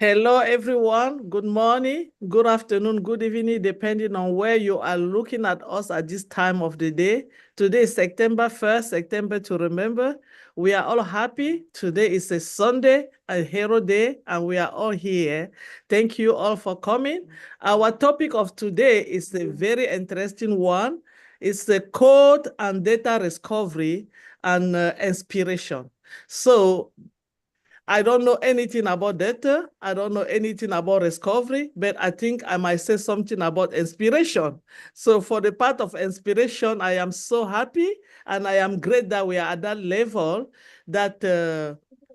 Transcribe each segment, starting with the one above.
Hello, everyone. Good morning, good afternoon, good evening, depending on where you are looking at us at this time of the day. Today is September 1st, September to remember. We are all happy. Today is a Sunday, a hero day, and we are all here. Thank you all for coming. Our topic of today is a very interesting one. It's the code and data discovery and inspiration. So I don't know anything about data. I don't know anything about discovery, but I think I might say something about inspiration. So for the part of inspiration, I am so happy and I am great that we are at that level that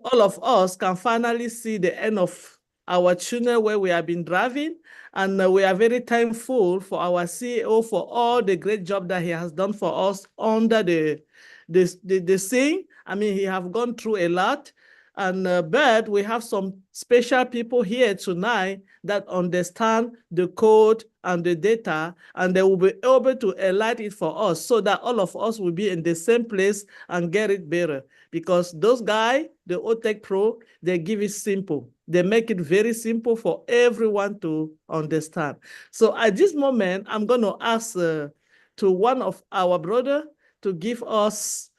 all of us can finally see the end of our tunnel where we have been driving. And we are very thankful for our CEO for all the great job that he has done for us under the scene. I mean, he have gone through a lot. And but we have some special people here tonight that understand the code and the data, and they will be able to enlighten it for us so that all of us will be in the same place and get it better. Because those guys, the OTech Pro, they give it simple. They make it very simple for everyone to understand. So at this moment, I'm going to ask to one of our brother to give us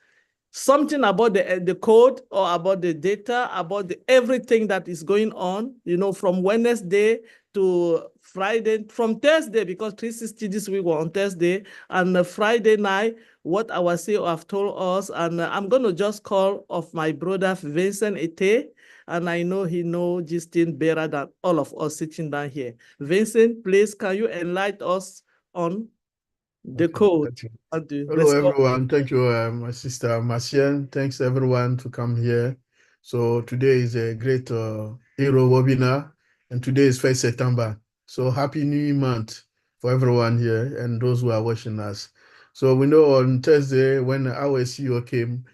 something about the code or about the data, about everything that is going on, from Wednesday to Friday, from Thursday, because 360 this week were on Thursday, and Friday night, what our CEO have told us. And I'm going to just call of my brother Vincent Ete, and I know he knows this thing better than all of us sitting down here. Vincent, please, can you enlighten us on the code? Hello, everyone. Thank you, my sister Marcian. Thanks, everyone, to come here. So today is a great Hero webinar, and today is 1st September. So happy New Month for everyone here and those who are watching us. So we know on Thursday when our CEO came,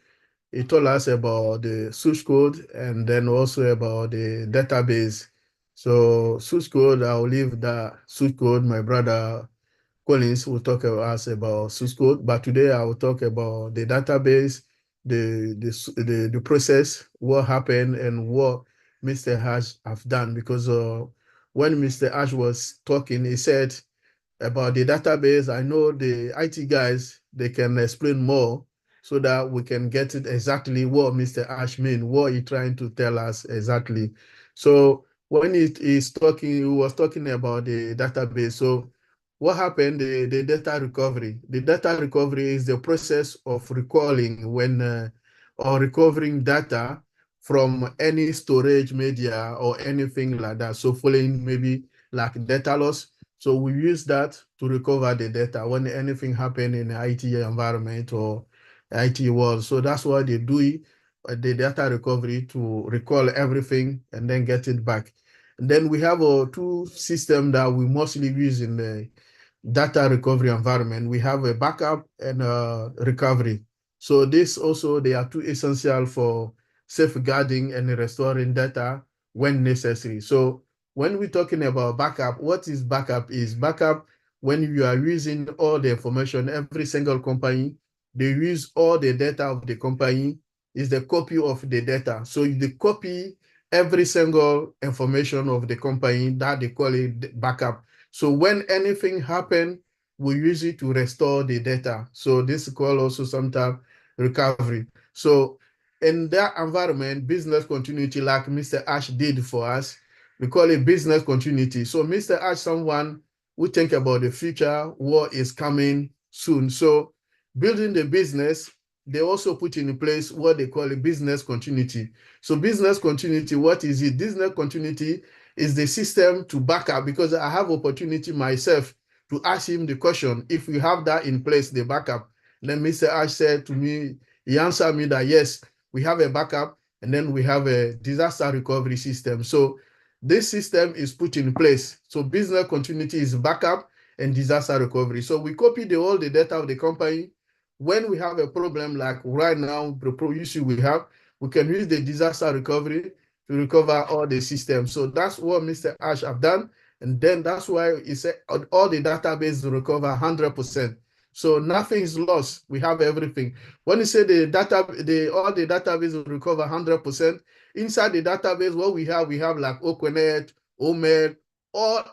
he told us about the source code and then also about the database. So source code, I'll leave the source code, my brother Collins will talk to us about source code, but today I will talk about the database, the process, what happened, and what Mr. Ash have done. Because when Mr. Ash was talking, he said about the database. I know the IT guys, they can explain more so that we can get it exactly what Mr. Ash mean, what he trying to tell us exactly. So when he's talking, he was talking about the database. So what happened, the data recovery? The data recovery is the process of recalling or recovering data from any storage media or anything like that. So following maybe like data loss. So we use that to recover the data when anything happen in the IT environment or IT world. So that's why they do it, the data recovery, to recall everything and then get it back. And then we have two systems that we mostly use in the data recovery environment. We have a backup and a recovery. So this also, they are two essential for safeguarding and restoring data when necessary. So when we're talking about backup, what is backup? Is backup when you are using all the information, every single company, they use all the data of the company, is the copy of the data. So they copy every single information of the company, that they call it backup. So when anything happen, we use it to restore the data. So this is called also sometimes recovery. So in that environment, business continuity, like Mr. Ash did for us, we call it business continuity. So Mr. Ash, someone who think about the future, what is coming soon. So building the business, they also put in place what they call a business continuity. So business continuity, what is it? Business continuity is the system to back up, because I have opportunity myself to ask him the question, if we have that in place, the backup. Then Mr. Ash said to me, he answered me that yes, we have a backup and then we have a disaster recovery system. So this system is put in place. So business continuity is backup and disaster recovery. So we copy all the data of the company. When we have a problem, like right now, the issue we have, we can use the disaster recovery to recover all the systems. So that's what Mr. Ash have done. And then that's why he said all the database recover 100%. So nothing is lost. We have everything. When you say the data, all the database will recover 100%. Inside the database, what we have like Okonet, Omed,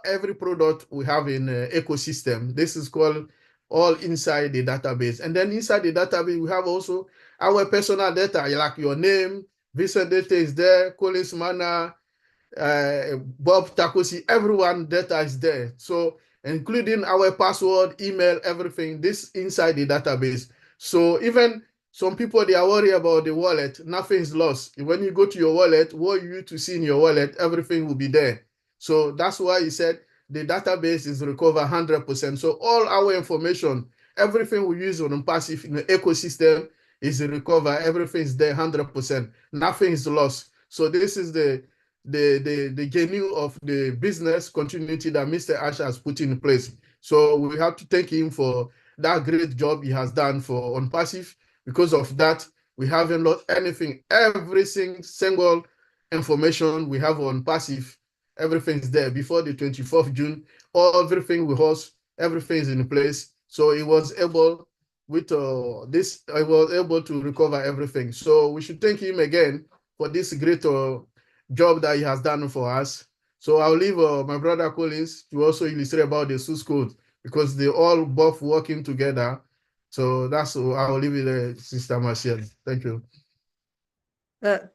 every product we have in ecosystem. This is called all inside the database. And then inside the database, we have also our personal data, like your name, visa data is there, Collins Mana, Bob Takosi, everyone data is there. So including our password, email, everything, this inside the database. So even some people, they are worried about the wallet, nothing is lost. When you go to your wallet, what you to see in your wallet, everything will be there. So that's why he said the database is recovered 100%. So all our information, everything we use on passive in the ecosystem is recovered. Everything is there 100%. Nothing is lost. So this is the genuine of the business continuity that Mr. Ash has put in place. So we have to thank him for that great job he has done for on passive. Because of that, we haven't lost anything. Every single information we have on passive, everything's there. Before the 24th June, everything we host, everything is in place. So he was able with this, I was able to recover everything. So we should thank him again for this great job that he has done for us. So I'll leave my brother Collins to also illustrate about the source code because they all both working together. So that's I'll leave it there, Sister Marcial. Thank you.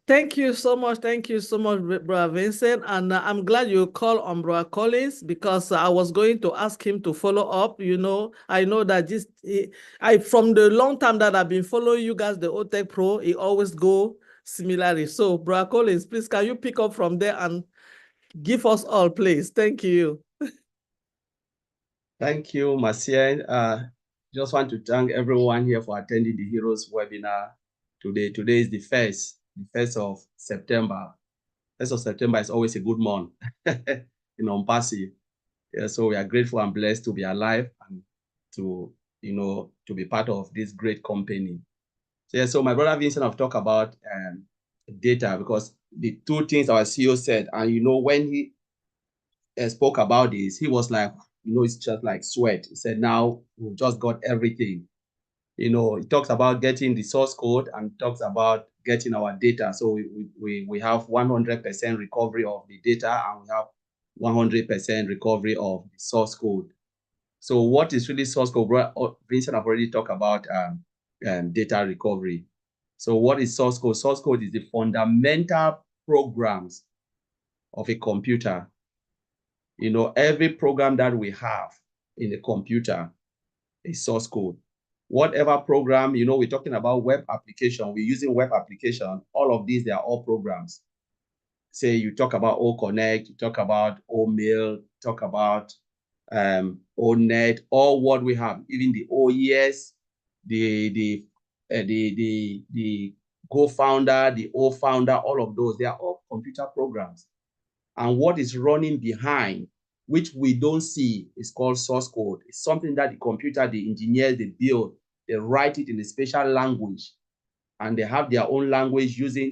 Thank you so much. Thank you so much, Brother Vincent. And I'm glad you called on Brother Collins because I was going to ask him to follow up. You know, I know that from the long time that I've been following you guys, the OTech Pro, it always go similarly. So, Brother Collins, please, can you pick up from there and give us all, please? Thank you. Thank you, Marcien. Just want to thank everyone here for attending the Heroes webinar today. Today is the 1st of September. 1st of September is always a good month in Ompasi. Yeah, so we are grateful and blessed to be alive and to be part of this great company. So my brother Vincent have talked about data because the two things our CEO said, and when he spoke about this, he was like, it's just like sweat. He said, now we've just got everything. He talks about getting the source code and talks about getting our data. So we have 100% recovery of the data and we have 100% recovery of the source code. So what is really source code? Vincent have already talked about data recovery. So what is source code? Source code is the fundamental programs of a computer. Every program that we have in a computer is source code. Whatever program, we're talking about web application, we're using web application, all of these, they are all programs. Say you talk about O-Connect, you talk about O-Mail, talk about O-Net, all what we have, even the OES, the Go-Founder, the O-Founder, all of those, they are all computer programs. And what is running behind, which we don't see, is called source code. It's something that the computer, the engineers, they build, they write it in a special language, and they have their own language using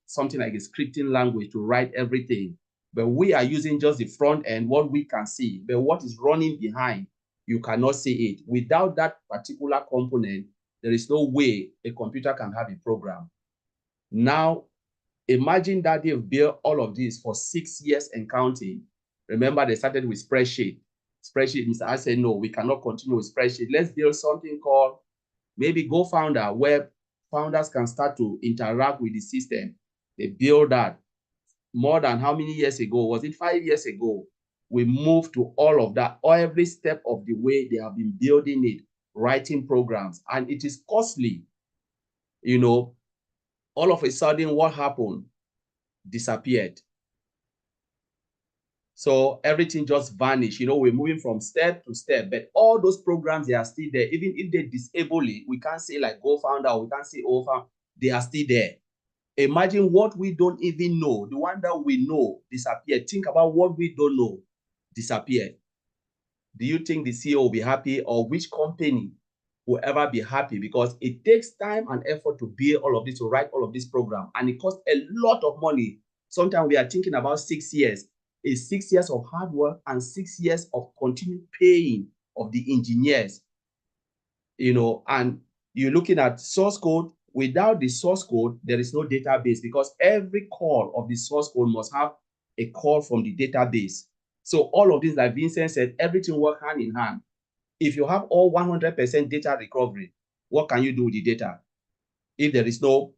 something like a scripting language to write everything. But we are using just the front end, what we can see. But what is running behind, you cannot see it. Without that particular component, there is no way a computer can have a program. Now, imagine that they've built all of this for 6 years and counting. Remember, they started with spreadsheet. Spreadsheet, Mr. I said, no, we cannot continue with spreadsheet. Let's build something called maybe Go-Founder, where founders can start to interact with the system. They build that. More than how many years ago? Was it 5 years ago? We moved to all of that. Every step of the way, they have been building it, writing programs, and it is costly. All of a sudden, what happened? Disappeared. So everything just vanished. We're moving from step to step, but all those programs, they are still there. Even if they disable it, we can't say like Go-Founder, we can't say O-Founder, they are still there. Imagine what we don't even know. The one that we know disappeared. Think about what we don't know disappeared. Do you think the CEO will be happy, or which company will ever be happy? Because it takes time and effort to build all of this, to write all of this program, and it costs a lot of money. Sometimes we are thinking about 6 years. It's 6 years of hard work and 6 years of continued paying of the engineers. and you're looking at source code. Without the source code, there is no database, because every call of the source code must have a call from the database. So all of this, like Vincent said, everything works hand in hand. If you have all 100% data recovery, what can you do with the data? If there is no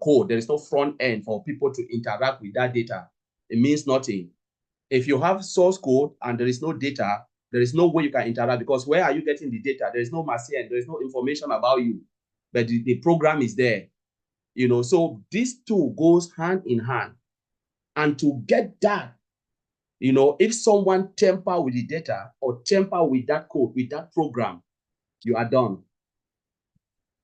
code, there is no front end for people to interact with that data, it means nothing. If you have source code and there is no data, there is no way you can interact, because where are you getting the data? There is no machine, there is no information about you, but the program is there. So these two goes hand in hand. And to get that, if someone tamper with the data or tamper with that code, with that program, you are done.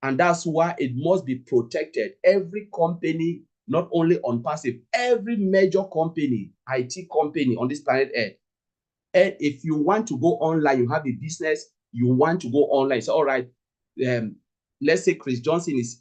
And that's why it must be protected. Every company, not only on passive, every major company, IT company on this planet Earth, and if you want to go online, you have a business, you want to go online. So, all right, let's say Chris Johnson is,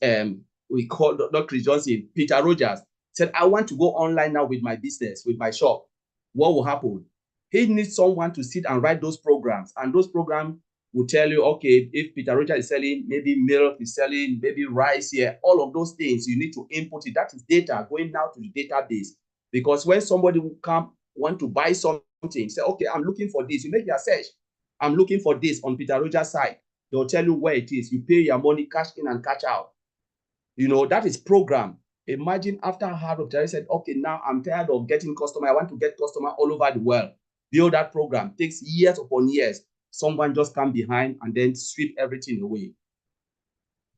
we call, not Chris Johnson, Peter Rogers said, I want to go online now with my business, with my shop. What will happen? He needs someone to sit and write those programs, and those programs will tell you, okay, if Peter Rogers is selling maybe milk, is selling maybe rice here, all of those things, you need to input it. That is data going now to the database. Because when somebody will come, want to buy something, say, okay, I'm looking for this. You make your search. I'm looking for this on Peter Rogers' site. They'll tell you where it is. You pay your money, cash in and cash out. That is program. Imagine after a hard of said, okay, now I'm tired of getting customer. I want to get customer all over the world. Build that program. Takes years upon years. Someone just come behind and then sweep everything away.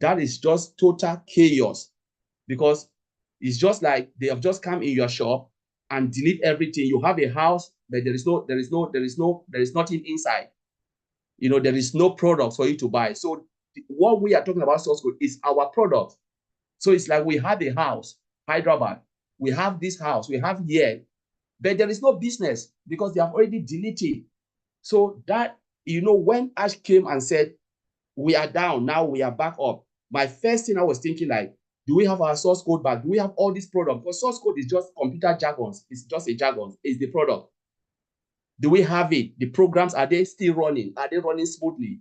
That is just total chaos, because it's just like they have just come in your shop and delete everything. You have a house, but there is nothing inside. There is no product for you to buy. So what we are talking about source code is our product. So it's like we have a house, Hyderabad. We have this house, we have here, but there is no business because they have already deleted. So that, when Ash came and said, we are down, now we are back up, my first thing I was thinking, like, do we have our source code back? Do we have all this product? Because source code is just computer jargons. It's just a jargon. It's the product. Do we have it? The programs, are they still running? Are they running smoothly?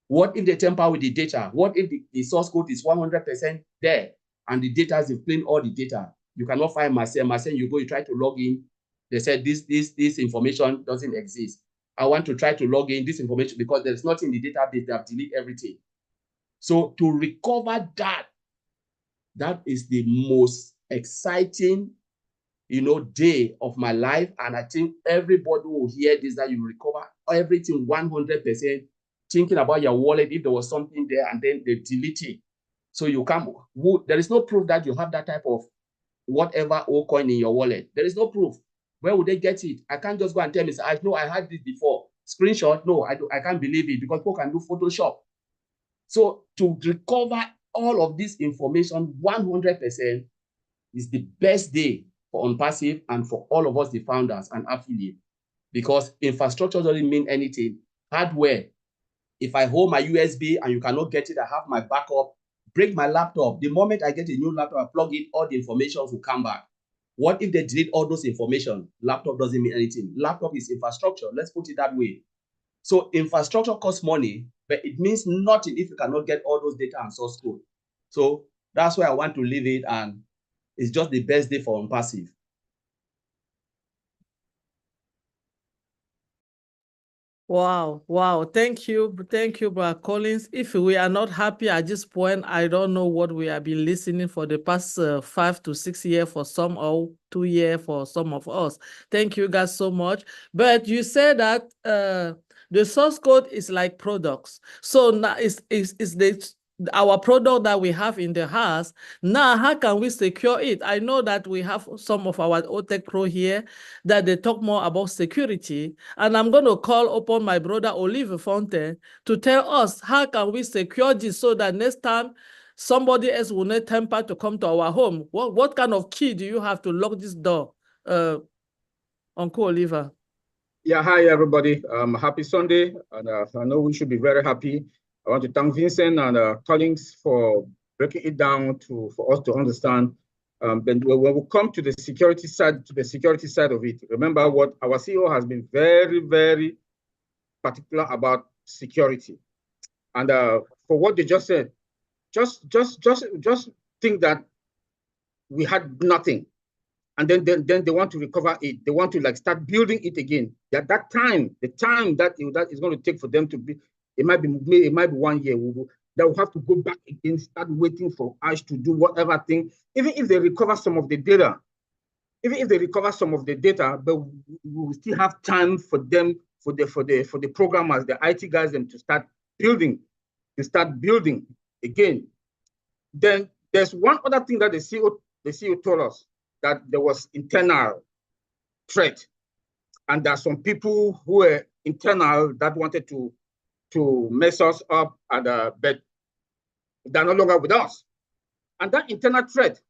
What if they tamper with the data? What if the source code is 100% there and the data is clean all the data? You cannot find Marcel. You go, you try to log in. They said this information doesn't exist. I want to try to log in this information because there's nothing in the database. They have deleted everything. So to recover that is the most exciting, day of my life. And I think everybody will hear this, that you recover everything 100%, thinking about your wallet, if there was something there and then they delete it. So you come, there is no proof that you have that type of whatever old coin in your wallet. There is no proof. Where would they get it? I can't just go and tell me, I know I had this before. Screenshot, no, I can't believe it, because people can do Photoshop. So to recover all of this information 100% is the best day for OnPassive and for all of us, the founders and affiliates, because infrastructure doesn't mean anything. Hardware, if I hold my USB and you cannot get it, I have my backup. Break my laptop. The moment I get a new laptop, I plug in, all the information will come back. What if they delete all those information? Laptop doesn't mean anything. Laptop is infrastructure. Let's put it that way. So infrastructure costs money, but it means nothing if you cannot get all those data and source code. So that's why I want to leave it, and it's just the best day for OnPassive. Wow. Thank you, Brother Collins. If we are not happy at this point, I don't know what we have been listening for the past 5 to 6 years for some, or 2 years for some of us. Thank you guys so much. But you said that the source code is like products. So now it's our product that we have in the house. Now, how can we secure it? I know that we have some of our OTech Pro here that they talk more about security. And I'm going to call upon my brother Olive Fontaine to tell us how can we secure this so that next time somebody else will not temper to come to our home. What kind of key do you have to lock this door, Uncle Oliver? Yeah, hi everybody. Happy Sunday, and I know we should be very happy. I want to thank Vincent and Collins for breaking it down for us to understand. But when we come to the security side, of it, remember what our CEO has been very, very particular about security. And for what they just said, just think that we had nothing, and then they want to recover it. They want to like start building it again. At that time, the time that is going to take for them to be, it might be 1 year. They will have to go back again, start waiting for us to do whatever thing. Even if they recover some of the data, but we will still have time for them, for the programmers, the IT guys, them to start building again. Then there's one other thing that the CEO told us, that there was internal threat, and there are some people who were internal that wanted to mess us up, and but they're no longer with us. And that internal threat,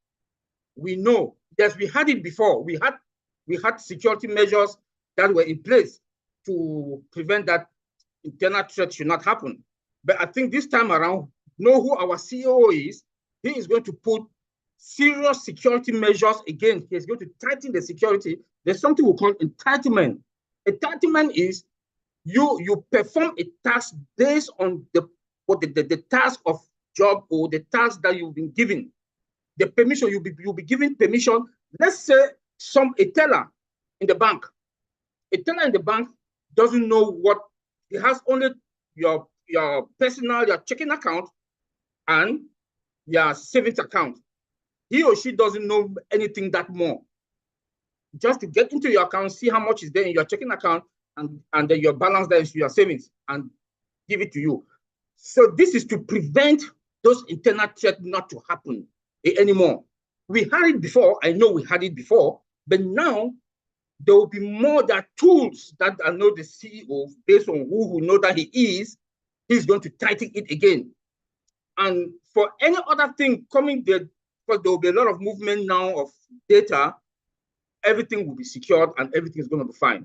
we know, yes, we had it before. We had security measures that were in place to prevent that internal threat should not happen. But I think this time around, know who our CEO is. He is going to put serious security measures again. He's going to tighten the security. There's something we call entitlement. Entitlement is you perform a task based on the task of job or the task that you've been given. The permission, you'll be given permission. Let's say a teller in the bank. A teller in the bank doesn't know what, he has only your personal, your checking account and your savings account. He or she doesn't know anything that more. Just to get into your account, see how much is there in your checking account, and then your balance there is your savings, and give it to you. So this is to prevent those internal threats not to happen anymore. We had it before. I know we had it before, but now there will be more that tools that I know the CEO, based on who know that he is, he's going to tighten it again. And for any other thing coming there, because there will be a lot of movement now of data, everything will be secured and everything is going to be fine.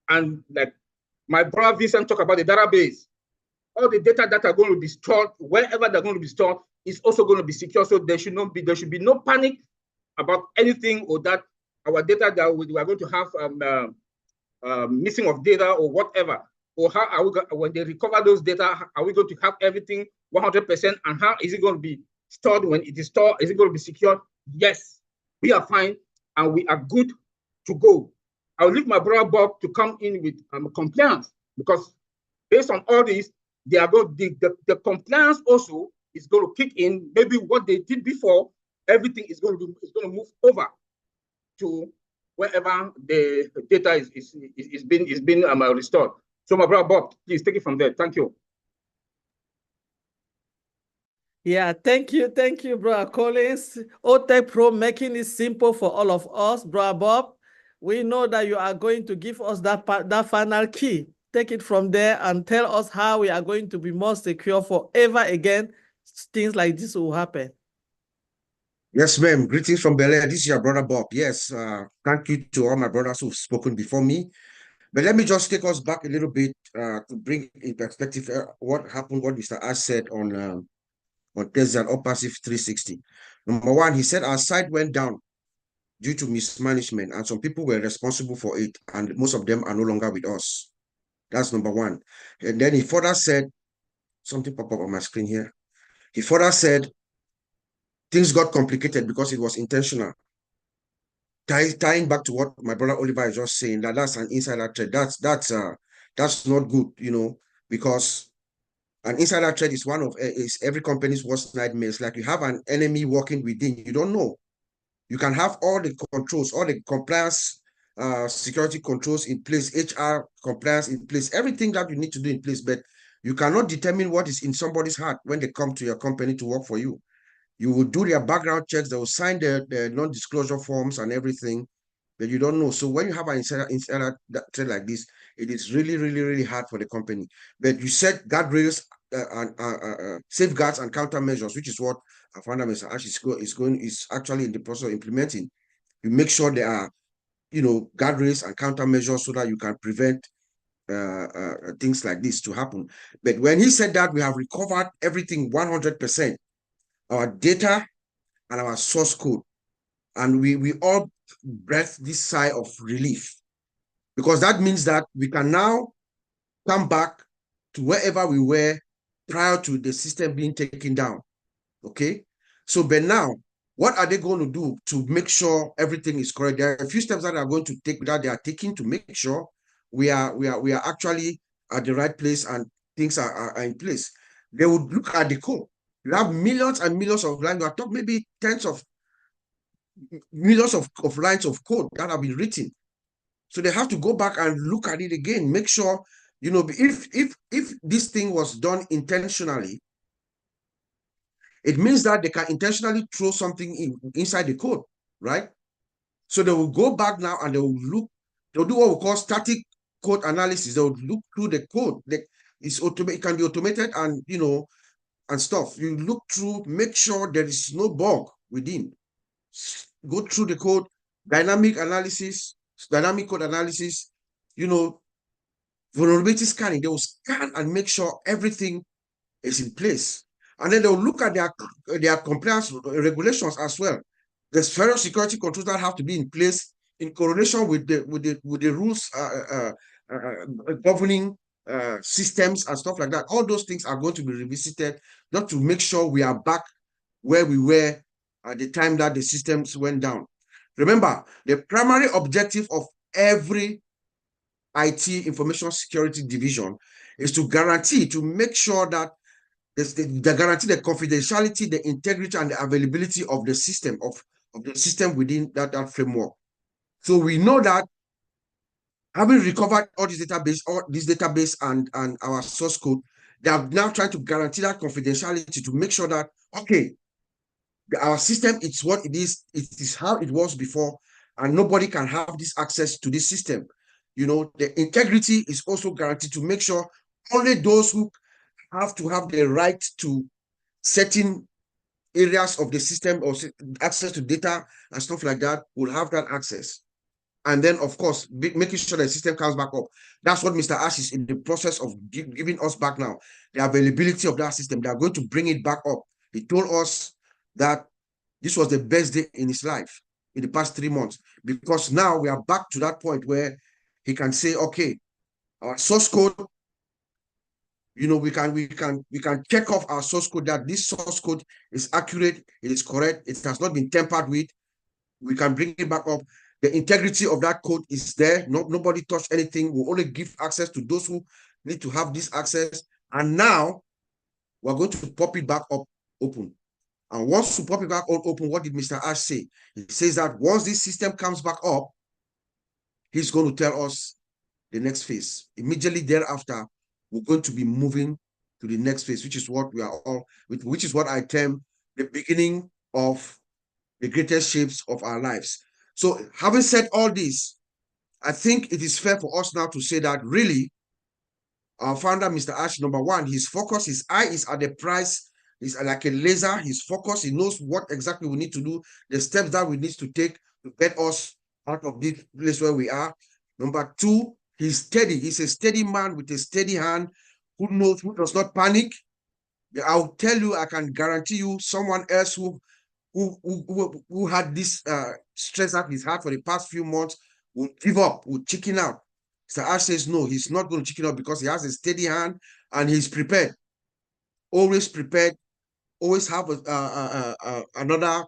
And like my brother Vincent talked about the database, all the data that are going to be stored, wherever they're going to be stored, is also going to be secure. So there should be no panic about anything, or that our data that we are going to have missing of data or whatever. Or how are we when they recover those data, are we going to have everything 100%? And how is it going to be stored when it is stored? Is it going to be secure? Yes, we are fine and we are good to go. I'll leave my brother Bob to come in with compliance, because based on all this, they are going, the compliance also is going to kick in. Maybe what they did before, everything is going to move over to wherever the data is being restored. So my brother Bob, please take it from there. Thank you. Yeah, thank you, brother Collins. OTech Pro making it simple for all of us, brother Bob. We know that you are going to give us that final key. Take it from there and tell us how we are going to be more secure forever again. Things like this will happen. Yes, ma'am. Greetings from Bel Air. This is your brother Bob. Yes, thank you to all my brothers who've spoken before me. But let me just take us back a little bit to bring in perspective what happened, what Mr. Ash said on Thursday on Passive 360. Number one, he said our site went down due to mismanagement, and some people were responsible for it, and most of them are no longer with us. That's number one. And then he further said, something pop up on my screen here. He further said, things got complicated because it was intentional. Tying back to what my brother Oliver is just saying, that's an insider threat. That's not good, because an insider threat is is every company's worst nightmares. Like you have an enemy working within, you don't know. You can have all the controls, all the compliance, security controls in place, HR compliance in place, everything that you need to do in place, but you cannot determine what is in somebody's heart when they come to your company to work for you. You will do their background checks, they will sign the non-disclosure forms and everything, but you don't know. So when you have an insider threat like this, it is really, really, really hard for the company. But you set guardrails safeguards and countermeasures, which is what our founder, Mr. Ash, is actually in the process of implementing. You make sure there are, guardrails and countermeasures so that you can prevent things like this to happen. But when he said that we have recovered everything 100%, our data and our source code, and we all breathe this sigh of relief, because that means that we can now come back to wherever we were prior to the system being taken down. Okay, so but now, what are they going to do to make sure everything is correct? There are a few steps that they are going to take, that they are taking to make sure we are actually at the right place and things are in place. They would look at the code. You have millions and millions of lines. You are talking maybe tens of millions of lines of code that have been written. So they have to go back and look at it again, make sure, you know, if this thing was done intentionally, it means that they can intentionally throw something inside the code, right? So they will go back now and they will look, they'll do what we call static code analysis. They will look through the code. It can be automated and, you know, and stuff. You look through, make sure there is no bug within. Go through the code, dynamic analysis, dynamic code analysis, you know, vulnerability scanning. They will scan and make sure everything is in place. And then they'll look at their compliance regulations as well. There's federal security controls that have to be in place in correlation with the rules governing systems and stuff like that. All those things are going to be revisited, not to make sure we are back where we were at the time that the systems went down. Remember, the primary objective of every IT information security division is to guarantee, to make sure that they guarantee the confidentiality, the integrity, and the availability of the system, of the system within that framework. So we know that having recovered all this database and our source code, they are now trying to guarantee that confidentiality to make sure that, okay, our system, it's what it is how it was before, and nobody can have this access to this system. You know, the integrity is also guaranteed to make sure only those who have to have the right to certain areas of the system or access to data and stuff like that will have that access. And then, of course, making sure the system comes back up. That's what Mr. Ash is in the process of giving us back now, the availability of that system. They are going to bring it back up. He told us that this was the best day in his life in the past 3 months, because now we are back to that point where he can say, okay, our source code, you know, we can check off our source code that this source code is accurate, it is correct, it has not been tampered with. We can bring it back up. The integrity of that code is there. Nobody touched anything. We'll only give access to those who need to have this access. And now we're going to pop it back up open. And once we pop it back on open, what did Mr. Ash say? He says that once this system comes back up, he's going to tell us the next phase. Immediately thereafter, we're going to be moving to the next phase, which is what we are all, which is what I term the beginning of the greatest shapes of our lives. So having said all this, I think it is fair for us now to say that really, our founder, Mr. Ash, number one, his focus, his eye is at the prize. He's like a laser. His focus, he knows what exactly we need to do, the steps that we need to take to get us out of this place where we are. Number two, he's steady. He's a steady man with a steady hand who knows, who does not panic. I'll tell you, I can guarantee you, someone else who had this stress at his heart for the past few months will give up, will chicken out. Mr. Ash says no, he's not going to chicken out because he has a steady hand and he's prepared. Always prepared. Always have another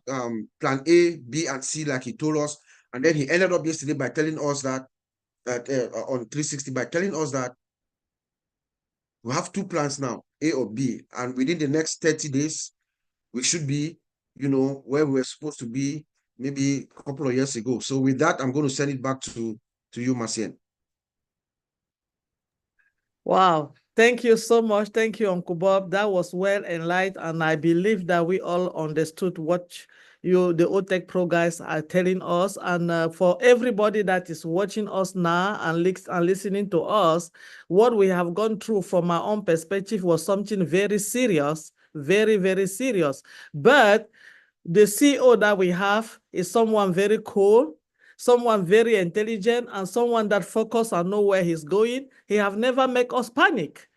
plan A, B, and C, like he told us. And then he ended up yesterday by telling us that on 360, by telling us that we have 2 plans now, A or B, and within the next 30 days, we should be, you know, where we were supposed to be maybe a couple of years ago. So with that, I'm going to send it back to you, Marcien. Wow. Thank you so much. Thank you, Uncle Bob. That was well enlightened, and I believe that we all understood what the OTech Pro guys are telling us. And for everybody that is watching us now and listening to us, what we have gone through from our own perspective was something very serious, very, very serious. But the CEO that we have is someone very cool, someone very intelligent, and someone that focus and know where he's going. He have never make us panic.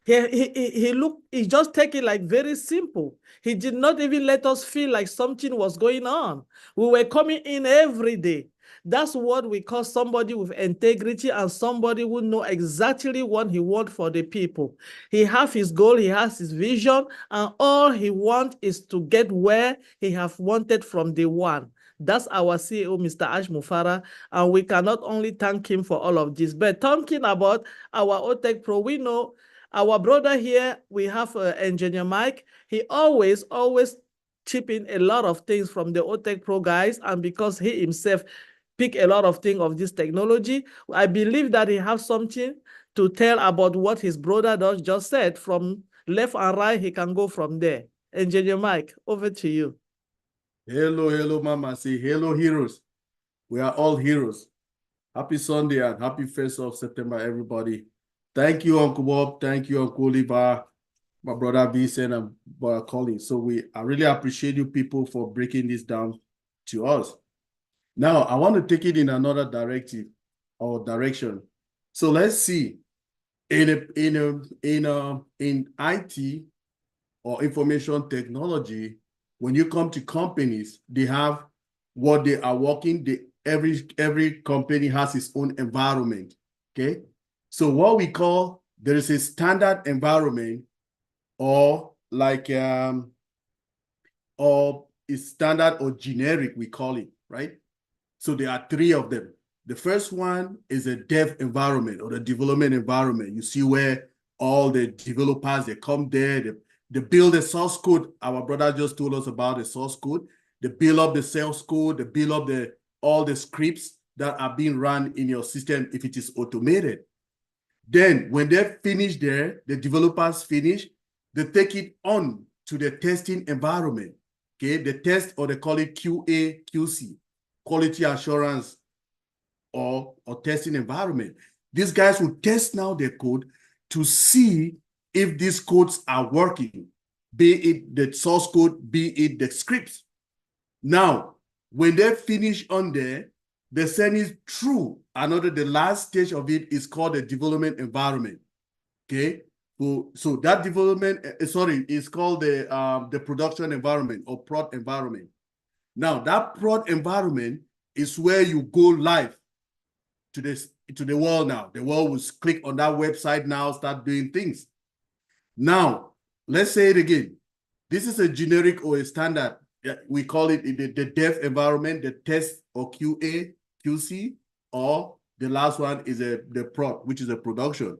He just take it like very simple. He did not even let us feel like something was going on. We were coming in every day. That's what we call somebody with integrity and somebody who know exactly what he wants for the people. He has his goal, he has his vision, and all he wants is to get where he have wanted from day one. That's our CEO, Mr. Ash Mufara, and we cannot only thank him for all of this, but talking about our OTEC Pro, we know our brother here, we have Engineer Mike. He always chip in a lot of things from the OTEC Pro guys, and because he himself pick a lot of things of this technology, I believe that he has something to tell about what his brother just said. From left and right, he can go from there. Engineer Mike, over to you. Hello, Mama. Say hello, heroes. We are all heroes. Happy Sunday and happy 1st of September, everybody. Thank you, Uncle Bob. Thank you, Uncle Oliver, my brother Vincent, and brother Colin. So I really appreciate you people for breaking this down to us. Now, I want to take it in another direction. So let's see. In IT or information technology, when you come to companies, they have what they are working. Every company has its own environment. Okay, so what we call, there is a standard environment, or like or it's standard or generic, we call it, right? So there are 3 of them. The first one is a dev environment or the development environment. You see where all the developers, they come there, they build the source code. Our brother just told us about the source code. They build up the source code, they build up all the scripts that are being run in your system if it is automated. Then when they finish there, the developers finish, they take it on to the testing environment. Okay, the test, or they call it QA, QC, quality assurance or testing environment. These guys will test now their code to see if these codes are working, be it the source code, be it the scripts. Now, when they finish on there, they send it through the last stage of it is called the development environment. Okay, so that development, is called the production environment or prod environment. Now, that prod environment is where you go live to the world now. The world will click on that website now, start doing things. Now, let's say it again. This is a generic or a standard. We call it the dev environment, the test or QA, QC, or the last one is the prod, which is a production.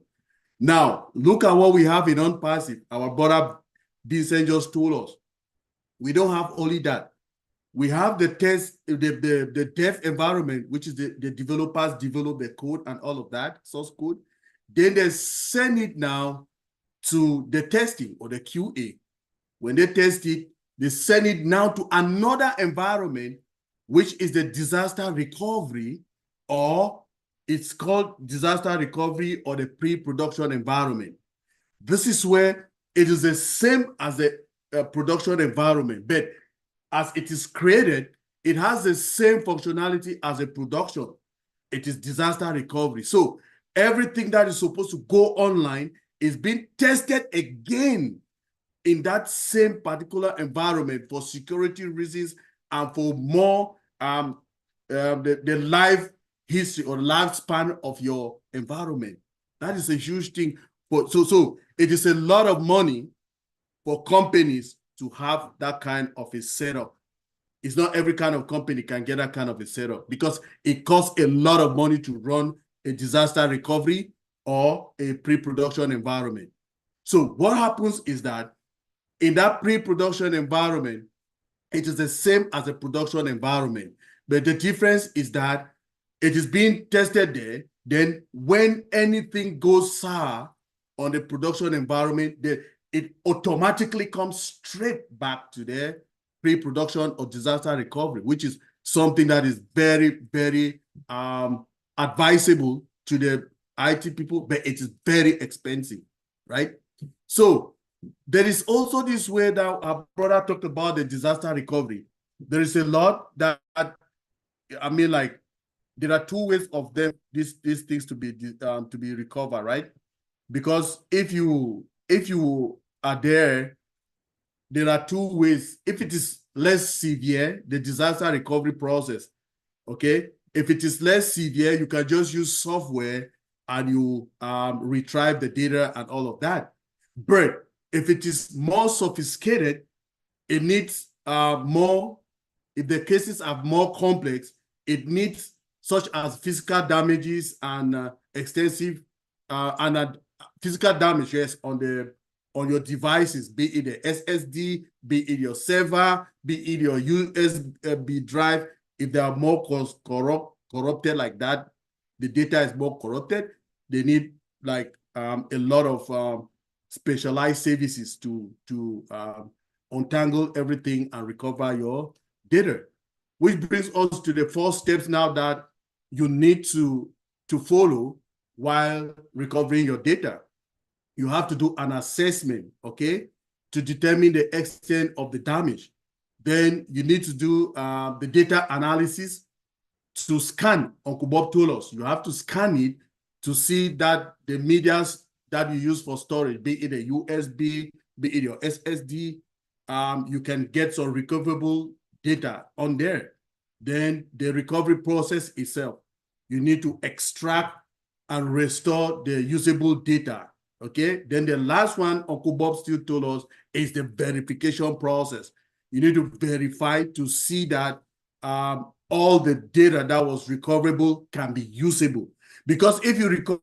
Now, look at what we have in non-passive. Our brother Vincent just told us. We don't have only that. We have the test, the dev environment, which is the developers develop the code and all of that, source code. Then they send it now to the testing or the QA. When they test it, they send it now to another environment, which is the disaster recovery, or it's called disaster recovery or the pre-production environment. This is where it is the same as the production environment, but as it is created, it has the same functionality as a production. It is disaster recovery. So everything that is supposed to go online is being tested again in that same particular environment for security reasons and for more the life history or lifespan of your environment. That is a huge thing. So it is a lot of money for companies to have that kind of a setup. It's not every kind of company can get that kind of a setup because it costs a lot of money to run a disaster recovery or a pre-production environment. So what happens is that in that pre-production environment, it is the same as a production environment. But the difference is that it is being tested there. Then when anything goes sour on the production environment, it automatically comes straight back to their pre-production or disaster recovery, which is something that is very, very advisable to the IT people, but it is very expensive, right? So there is also this way that our brother talked about the disaster recovery. There is a lot that, I mean, like, there are 2 ways of them, these things to be recovered, right? Because if you if you are there are two ways. If it is less severe, the disaster recovery process, okay? If it is less severe, you can just use software and you retrieve the data and all of that. But if it is more sophisticated, it needs more, if the cases are more complex, it needs such as physical damages and extensive physical damage, yes, on your devices, be it the SSD, be it your server, be it your USB drive. If they are more corrupted like that, the data is more corrupted, they need like a lot of specialized services to untangle everything and recover your data. Which brings us to the 4 steps now that you need to follow while recovering your data. You have to do an assessment, okay, to determine the extent of the damage. Then you need to do the data analysis to scan. Uncle Bob told us you have to scan it to see that the medias that you use for storage, be it a USB, be it your SSD, you can get some recoverable data on there. Then the recovery process itself, you need to extract and restore the usable data. Okay, then the last one Uncle Bob still told us is the verification process. You need to verify to see that all the data that was recoverable can be usable. Because if you recover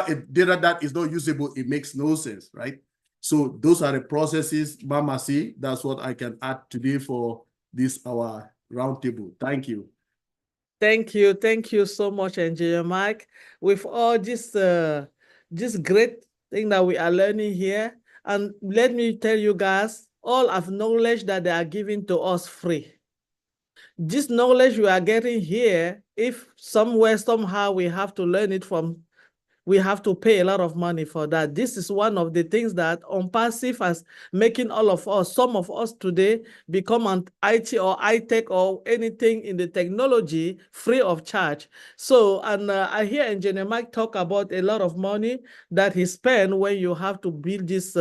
a data that is not usable, it makes no sense, right? So those are the processes, Mama C. That's what I can add today for this our roundtable. Thank you. Thank you. Thank you so much, Engineer Mike. With all this great thing that we are learning here, and let me tell you guys, all of knowledge that they are giving to us free. This knowledge we are getting here, if somewhere, somehow we have to learn it from, we have to pay a lot of money for that. This is one of the things that OnPassive has making all of us, some of us today, become an IT or iTech or anything in the technology free of charge. So, and I hear Engineer Mike talk about a lot of money that he spent when you have to build this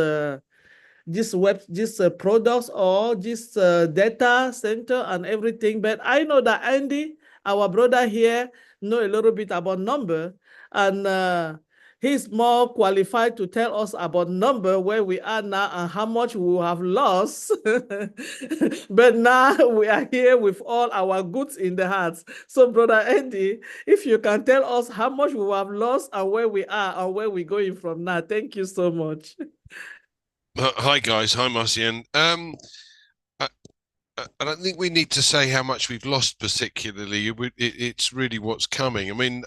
products or this data center and everything. But I know that Andy, our brother here, know a little bit about number, and he's more qualified to tell us about number, where we are now and how much we have lost. But now we are here with all our goods in the hearts. So brother Andy, if you can tell us how much we have lost and where we are and where we're going from now. Thank you so much. Hi guys, hi Marcian. I don't think we need to say how much we've lost particularly. It's really what's coming. I mean,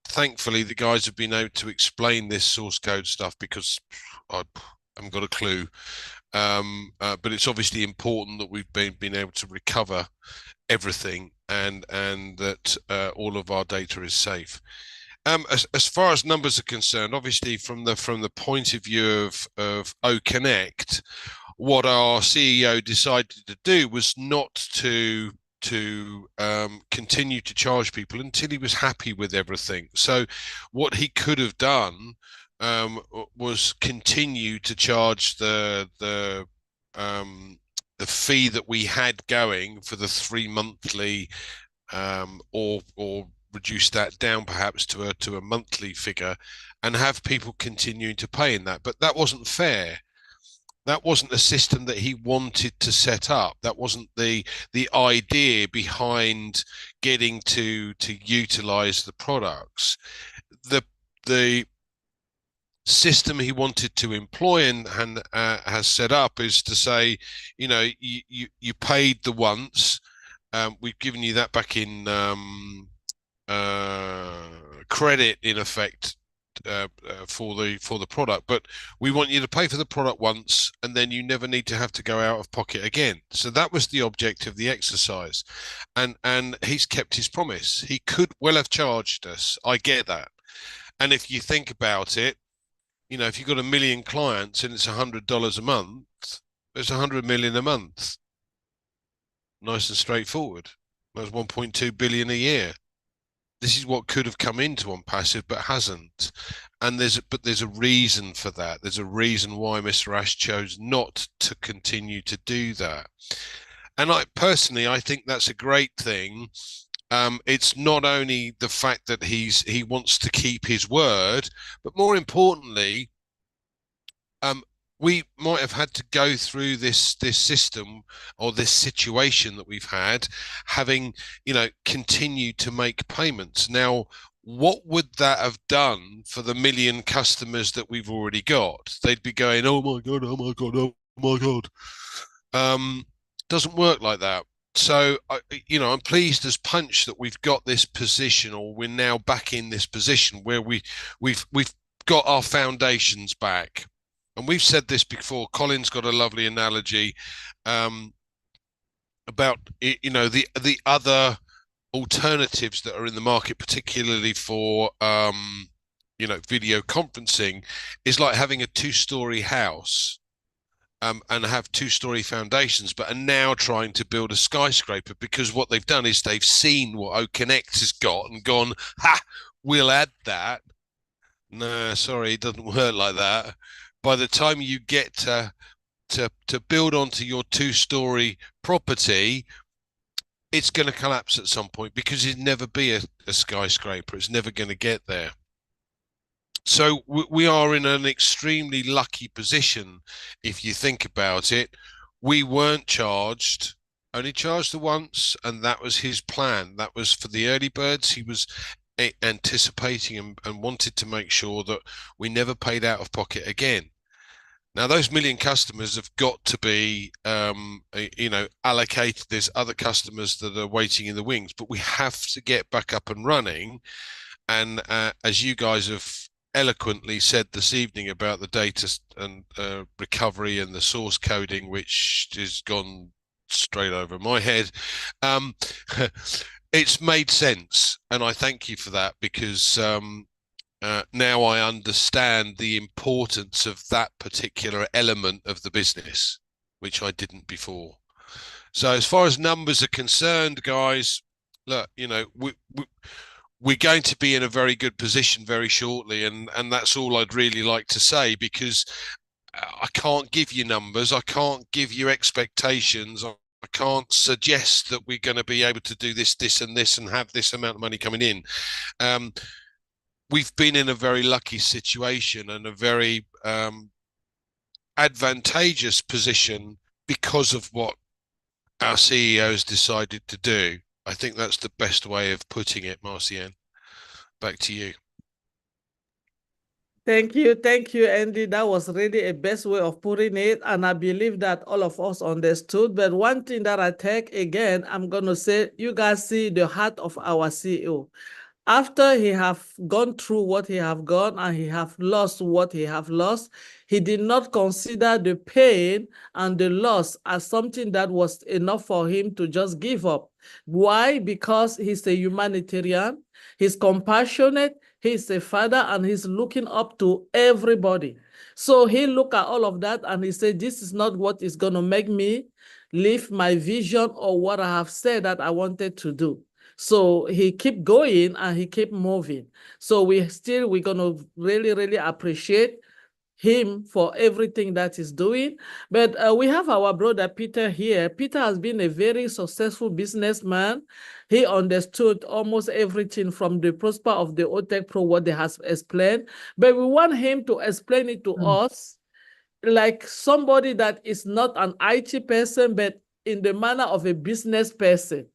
thankfully the guys have been able to explain this source code stuff because I haven't got a clue. But it's obviously important that we've been able to recover everything and that all of our data is safe. As far as numbers are concerned, obviously from the point of view of OConnect, what our CEO decided to do was not to continue to charge people until he was happy with everything. So what he could have done was continue to charge the fee that we had going for the 3 monthly, or reduce that down perhaps to a monthly figure and have people continuing to pay in that. But that wasn't fair. That wasn't the system that he wanted to set up. That wasn't the idea behind getting to utilize the products. The system he wanted to employ and has set up is to say, you know, you paid the once. We've given you that back in credit in effect for the product, but we want you to pay for the product once and then you never need to have to go out of pocket again. So that was the object of the exercise, and he's kept his promise. He could well have charged us, I get that, and if you think about it, you know, if you've got 1 million clients and it's $100 a month, it's 100 million a month. Nice and straightforward. That's 1.2 billion a year. this is what could have come into on passive but hasn't, and there's a reason for that. There's a reason why Mr. Ash chose not to continue to do that, and I think that's a great thing. It's not only the fact that he wants to keep his word, but more importantly, we might have had to go through this system or this situation that we've had, having, continued to make payments. Now, what would that have done for the million customers that we've already got? They'd be going, oh my God, oh my God, oh my God. Doesn't work like that. So, I'm pleased as punch that we've got this position, or we're now back in this position where we've got our foundations back. And we've said this before. Colin's got a lovely analogy about the other alternatives that are in the market, particularly for video conferencing, is like having a two-story house and have two-story foundations, but are now trying to build a skyscraper, because what they've done is they've seen what OConnect has got and gone, ha, we'll add that. No, sorry, it doesn't work like that. By the time you get to build onto your two-story property, it's going to collapse at some point, because it'd never be a skyscraper. It's never going to get there. So we are in an extremely lucky position, if you think about it. We weren't charged, only charged the once, and that was his plan. That was for the early birds. He was anticipating and wanted to make sure that we never paid out of pocket again. Now, those million customers have got to be, allocated. There's other customers that are waiting in the wings, but we have to get back up and running. And as you guys have eloquently said this evening about the data and recovery and the source coding, which has gone straight over my head, it's made sense, and I thank you for that, because now I understand the importance of that particular element of the business, which I didn't before. So as far as numbers are concerned, guys, look, we're going to be in a very good position very shortly, and that's all I'd really like to say, because I can't give you numbers, I can't give you expectations, I can't suggest that we're going to be able to do this, and this, and have this amount of money coming in. We've been in a very lucky situation and a very advantageous position because of what our CEO has decided to do. I think that's the best way of putting it, Marcian. Back to you. Thank you, Andy. That was really a best way of putting it, and I believe that all of us understood. But one thing that I take again, I'm going to say, you guys see the heart of our CEO. After he have gone through what he have gone and he have lost what he have lost, he did not consider the pain and the loss as something that was enough for him to just give up. Why? Because he's a humanitarian, he's compassionate, he's a father, and he's looking up to everybody. So he looked at all of that and he said, this is not what is going to make me leave my vision or what I have said that I wanted to do. So he kept going and he kept moving. So we're going to really, really appreciate him for everything that he's doing. But we have our brother Peter here. Peter has been a very successful businessman. He understood almost everything from the prosper of the OTEC Pro, what they has explained. But we want him to explain it to us like somebody that is not an IT person, but in the manner of a business person.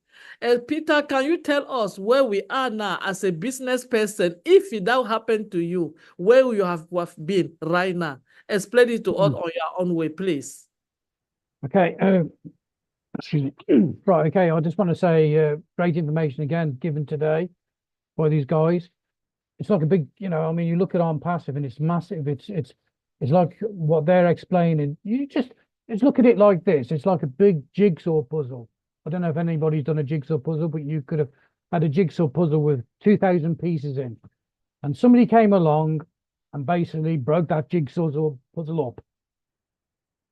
Peter, can you tell us where we are now as a business person? If that happened to you, where you have been right now? Explain it to us on your own way, please. Okay. Excuse me. Right. Okay. I just want to say great information again given today by these guys. It's like a big, I mean, you look at on passive and it's massive. It's like what they're explaining. You just look at it like this. It's like a big jigsaw puzzle. I don't know if anybody's done a jigsaw puzzle, but you could have had a jigsaw puzzle with 2,000 pieces in. And somebody came along and basically broke that jigsaw puzzle up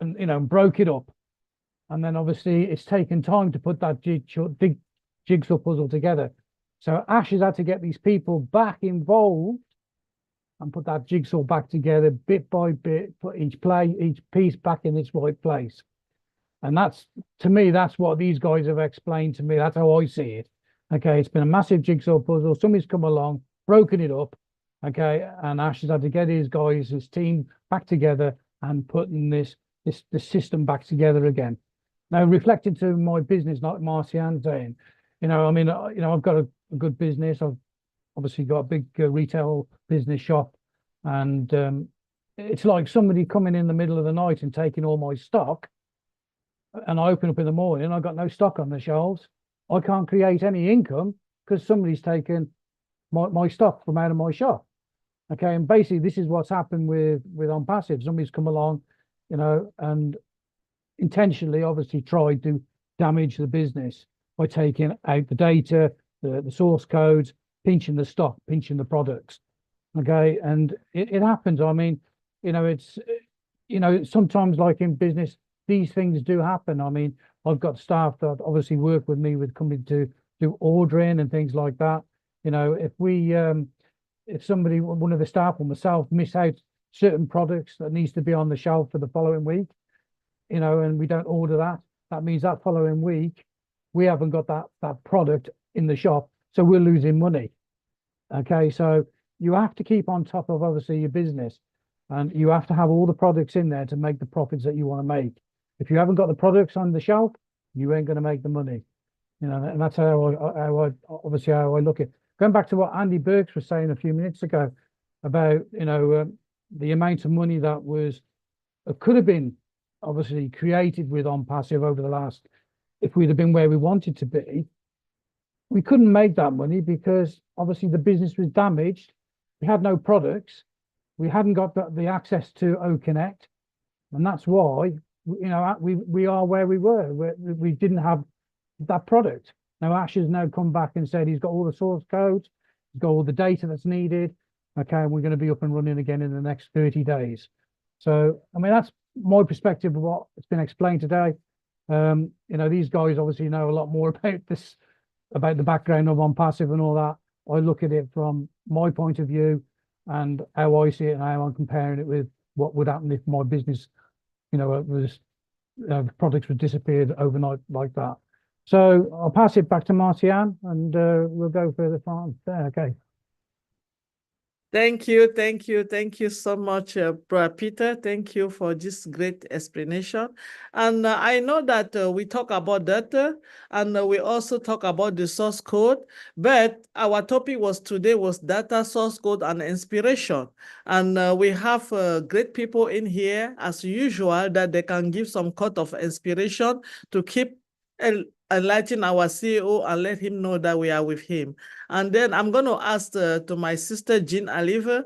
and, broke it up. And then obviously it's taken time to put that jigsaw puzzle together. So Ashes had to get these people back involved and put that jigsaw back together bit by bit, put each piece back in its right place. And that's, to me, that's what these guys have explained to me. That's how I see it. Okay, it's been a massive jigsaw puzzle. Somebody's come along, broken it up. Okay, and Ashes had to get his guys, his team back together and putting this system back together again. Now, reflecting to my business, like Marcian saying, I mean, I've got a good business. I've obviously got a big retail business shop, and it's like somebody coming in the middle of the night and taking all my stock, and I open up in the morning, I've got no stock on the shelves. I can't create any income because somebody's taken my stock from out of my shop. Okay, and basically this is what's happened with OnPassive. Somebody's come along, and intentionally obviously tried to damage the business by taking out the data, the source codes, pinching the stock, pinching the products. Okay, and it happens. I mean, it's sometimes, like in business, these things do happen. I mean, I've got staff that obviously work with me with coming to do ordering and things like that. If somebody, one of the staff or myself, miss out certain products that needs to be on the shelf for the following week, and we don't order that means that following week we haven't got that product in the shop, so we're losing money. Okay, so you have to keep on top of obviously your business, and you have to have all the products in there to make the profits that you want to make. If you haven't got the products on the shelf, you ain't going to make the money. And that's how I look at it. Going back to what Andy Burks was saying a few minutes ago about the amount of money that could have been obviously created with OnPassive over the last, if we'd have been where we wanted to be, we couldn't make that money because obviously the business was damaged. We had no products. We hadn't got the access to OConnect, and that's why we are where we were. We didn't have that product. Now Ash has now come back and said he's got all the source codes, he's got all the data that's needed. Okay, and we're going to be up and running again in the next 30 days. So, I mean, that's my perspective of what has been explained today. These guys obviously know a lot more about this, about the background of OnPassive and all that. I look at it from my point of view and how I see it and how I'm comparing it with what would happen if my business, was products would disappeared overnight like that. So I'll pass it back to Marcian and we'll go further from there. Okay. Thank you so much, Brother Peter. Thank you for this great explanation. And I know that we talk about data and we also talk about the source code, but our topic today was data, source code, and inspiration. And we have great people in here, as usual, that they can give some cut of inspiration to keep enlighten our CEO and let him know that we are with him. And then I'm going to ask to my sister, Jean Oliver,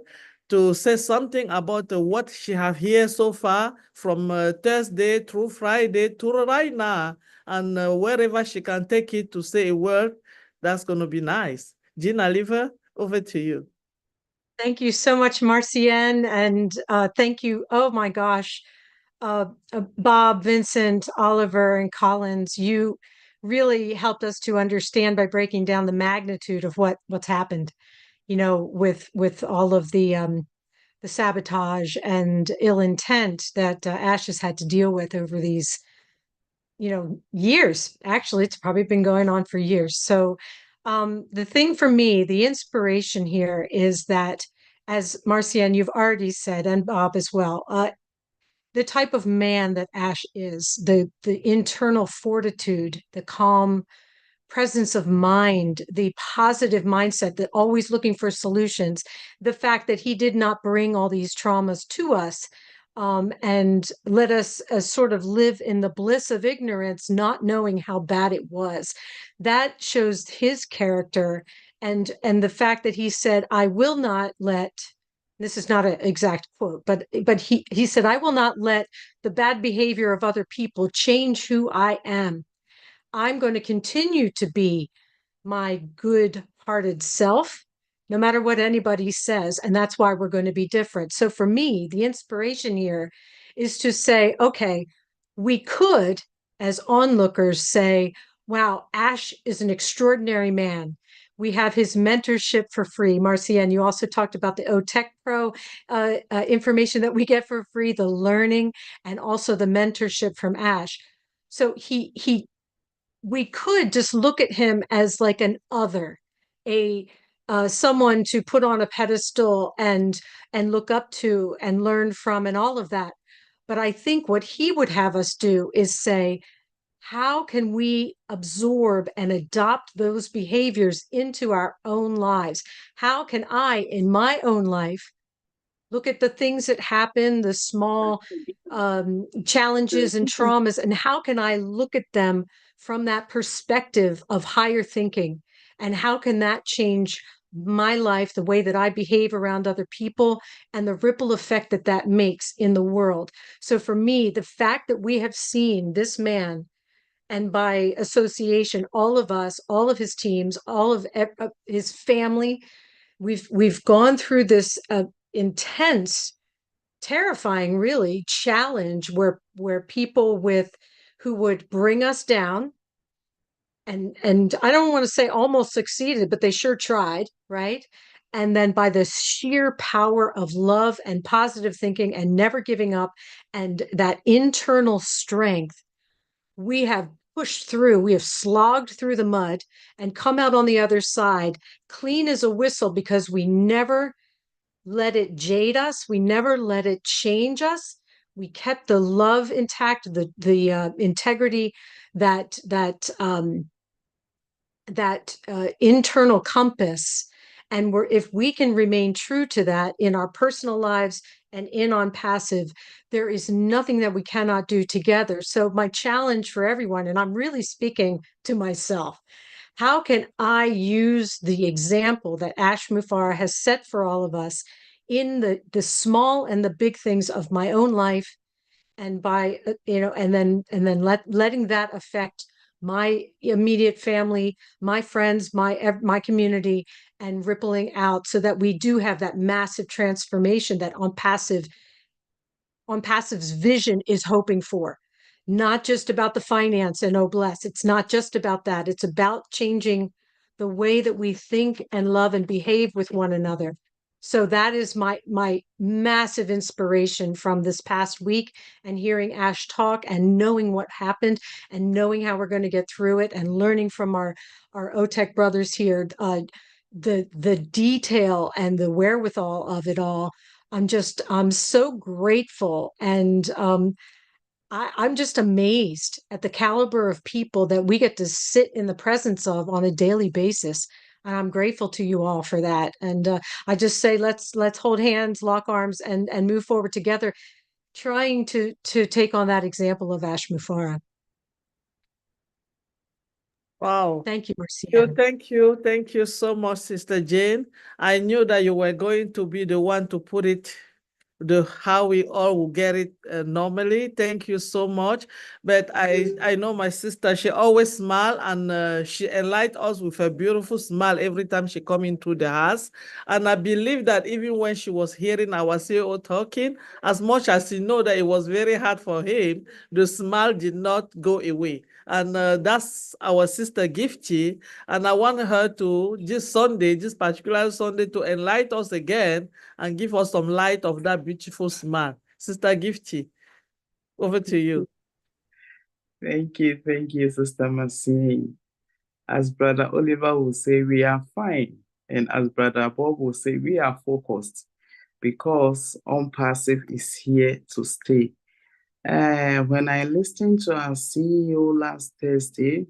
to say something about what she have here so far from Thursday through Friday to right now. And wherever she can take it to say a word, that's going to be nice. Jean Oliver, over to you. Thank you so much, Marcian. And thank you. Oh my gosh. Bob, Vincent, Oliver, and Collins, you really helped us to understand by breaking down the magnitude of what's happened, with all of the sabotage and ill intent that Ash has had to deal with over these, years. Actually, it's probably been going on for years. So the thing for me, the inspiration here is that, as Marcian, you've already said, and Bob as well, the type of man that Ash is, the internal fortitude, the calm presence of mind, the positive mindset, that always looking for solutions, the fact that he did not bring all these traumas to us, and let us sort of live in the bliss of ignorance, not knowing how bad it was. That shows his character, and the fact that he said, I will not let, this is not an exact quote, but he said, I will not let the bad behavior of other people change who I am. I'm going to continue to be my good-hearted self, no matter what anybody says. And that's why we're going to be different. So for me, the inspiration here is to say, okay, we could, as onlookers, say, wow, Ash is an extraordinary man. We have his mentorship for free. Marcienne, you also talked about the OTech Pro information that we get for free, the learning, and also the mentorship from Ash. So we could just look at him as like an other, a someone to put on a pedestal and look up to and learn from and all of that. But I think what he would have us do is say, how can we absorb and adopt those behaviors into our own lives? How can I, in my own life, look at the things that happen, the small challenges and traumas, and how can I look at them from that perspective of higher thinking? And how can that change my life, the way that I behave around other people, and the ripple effect that that makes in the world? So for me, the fact that we have seen this man, and by association, all of us, all of his teams, all of his family, we've gone through this intense, terrifying, really, challenge where people who would bring us down, and I don't want to say almost succeeded, but they sure tried, right? And then by the sheer power of love and positive thinking and never giving up and that internal strength, we have pushed through, we have slogged through the mud and come out on the other side clean as a whistle, because we never let it jade us. We never let it change us. We kept the love intact, the integrity, that internal compass. And if we can remain true to that in our personal lives and in on passive, there is nothing that we cannot do together. So my challenge for everyone, and I'm really speaking to myself, how can I use the example that Ash Mufareh has set for all of us in the small and the big things of my own life, and by and then letting that affect my immediate family, my friends, my community, and rippling out, so that we do have that massive transformation that on passive's vision is hoping for. Not just about the finance and bless. It's not just about that. It's about changing the way that we think and love and behave with one another. So that is my massive inspiration from this past week, and hearing Ash talk and knowing what happened and knowing how we're going to get through it, and learning from our OTech brothers here, the detail and the wherewithal of it all. I'm so grateful, and I'm just amazed at the caliber of people that we get to sit in the presence of on a daily basis. And I'm grateful to you all for that. And I just say, let's hold hands, lock arms, and move forward together, trying to take on that example of Ash Mufareh. Wow. Thank you, Marcia. Thank you so much, Sister Jane. I knew that you were going to be the one to put it how we all will get it normally. Thank you so much. But I know my sister, she always smile, and she enlightened us with a beautiful smile every time she come into the house. And I believe that even when she was hearing our CEO talking, as much as she know that it was very hard for him, the smile did not go away. And that's our sister Gifty. And I want her to, this particular Sunday, to enlighten us again and give us some light of that beautiful smile. Sister Gifty, over to you. Thank you, Sister Mercy. As Brother Oliver will say, we are fine. And as Brother Bob will say, we are focused, because Unpassive is here to stay. When I listened to our CEO last Thursday,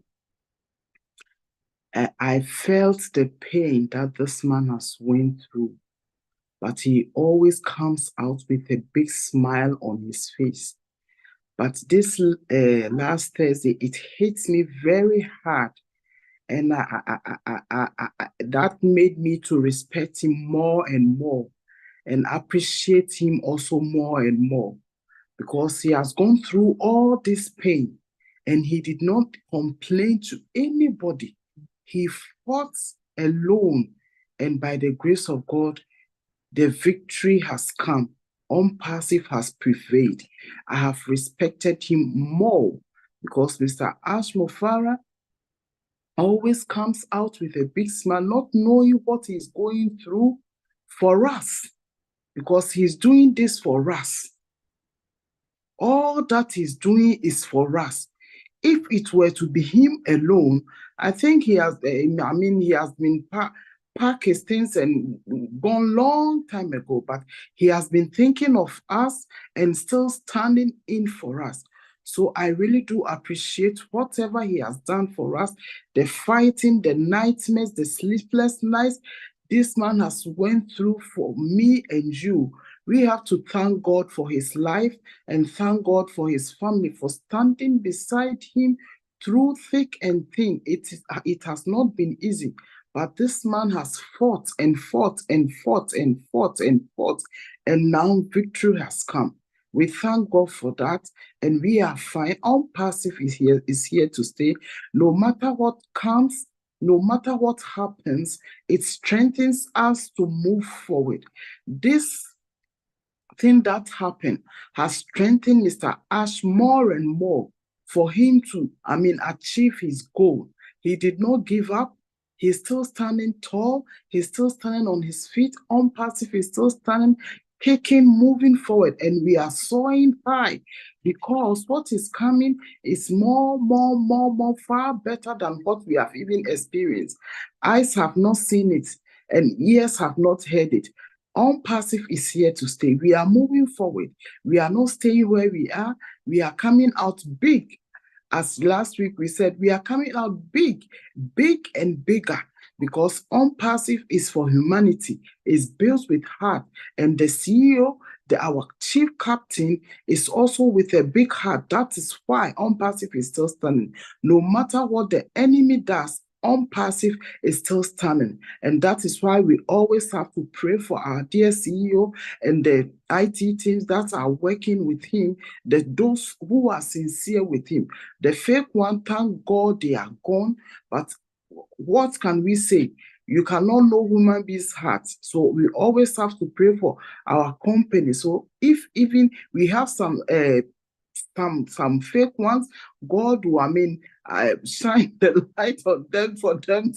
I felt the pain that this man has went through, but he always comes out with a big smile on his face. But this last Thursday, it hits me very hard, and that made me to respect him more and more, and appreciate him also more and more, because he has gone through all this pain, and he did not complain to anybody. He fought alone, and by the grace of God, the victory has come. Unpassive has prevailed. I have respected him more, because Mr. Ash Mufareh always comes out with a big smile, not knowing what he's going through for us, because he's doing this for us. All that he's doing is for us. If it were to be him alone, I think he has, he has been packed his things and gone long time ago, but he has been thinking of us and still standing in for us. So I really do appreciate whatever he has done for us, the fighting, the nightmares, the sleepless nights this man has went through for me and you. We have to thank God for his life and thank God for his family for standing beside him through thick and thin. It has not been easy, but this man has fought and fought and fought and fought and fought, and now victory has come. We thank God for that, and we are fine. All passive is here to stay. No matter what comes, no matter what happens, it strengthens us to move forward. This thing that happened has strengthened Mr. Ash more and more for him to, achieve his goal. He did not give up. He's still standing tall. He's still standing on his feet. Unpassive is still standing, kicking, moving forward. And we are soaring high because what is coming is more, far better than what we have even experienced. Eyes have not seen it and ears have not heard it. Unpassive is here to stay. We are moving forward. We are not staying where we are. We are coming out big. As last week we said, we are coming out big and bigger, because Unpassive is for humanity. It's built with heart. And the CEO, our chief captain, is also with a big heart. That is why Unpassive is still standing. No matter what the enemy does, Unpassive is still standing. And that is why we always have to pray for our dear CEO and the IT teams that are working with him, those who are sincere with him. The fake one, thank God they are gone. But what can we say? You cannot know human beings' hearts. So we always have to pray for our company. So if even we have some fake ones, God will, shine the light on them for them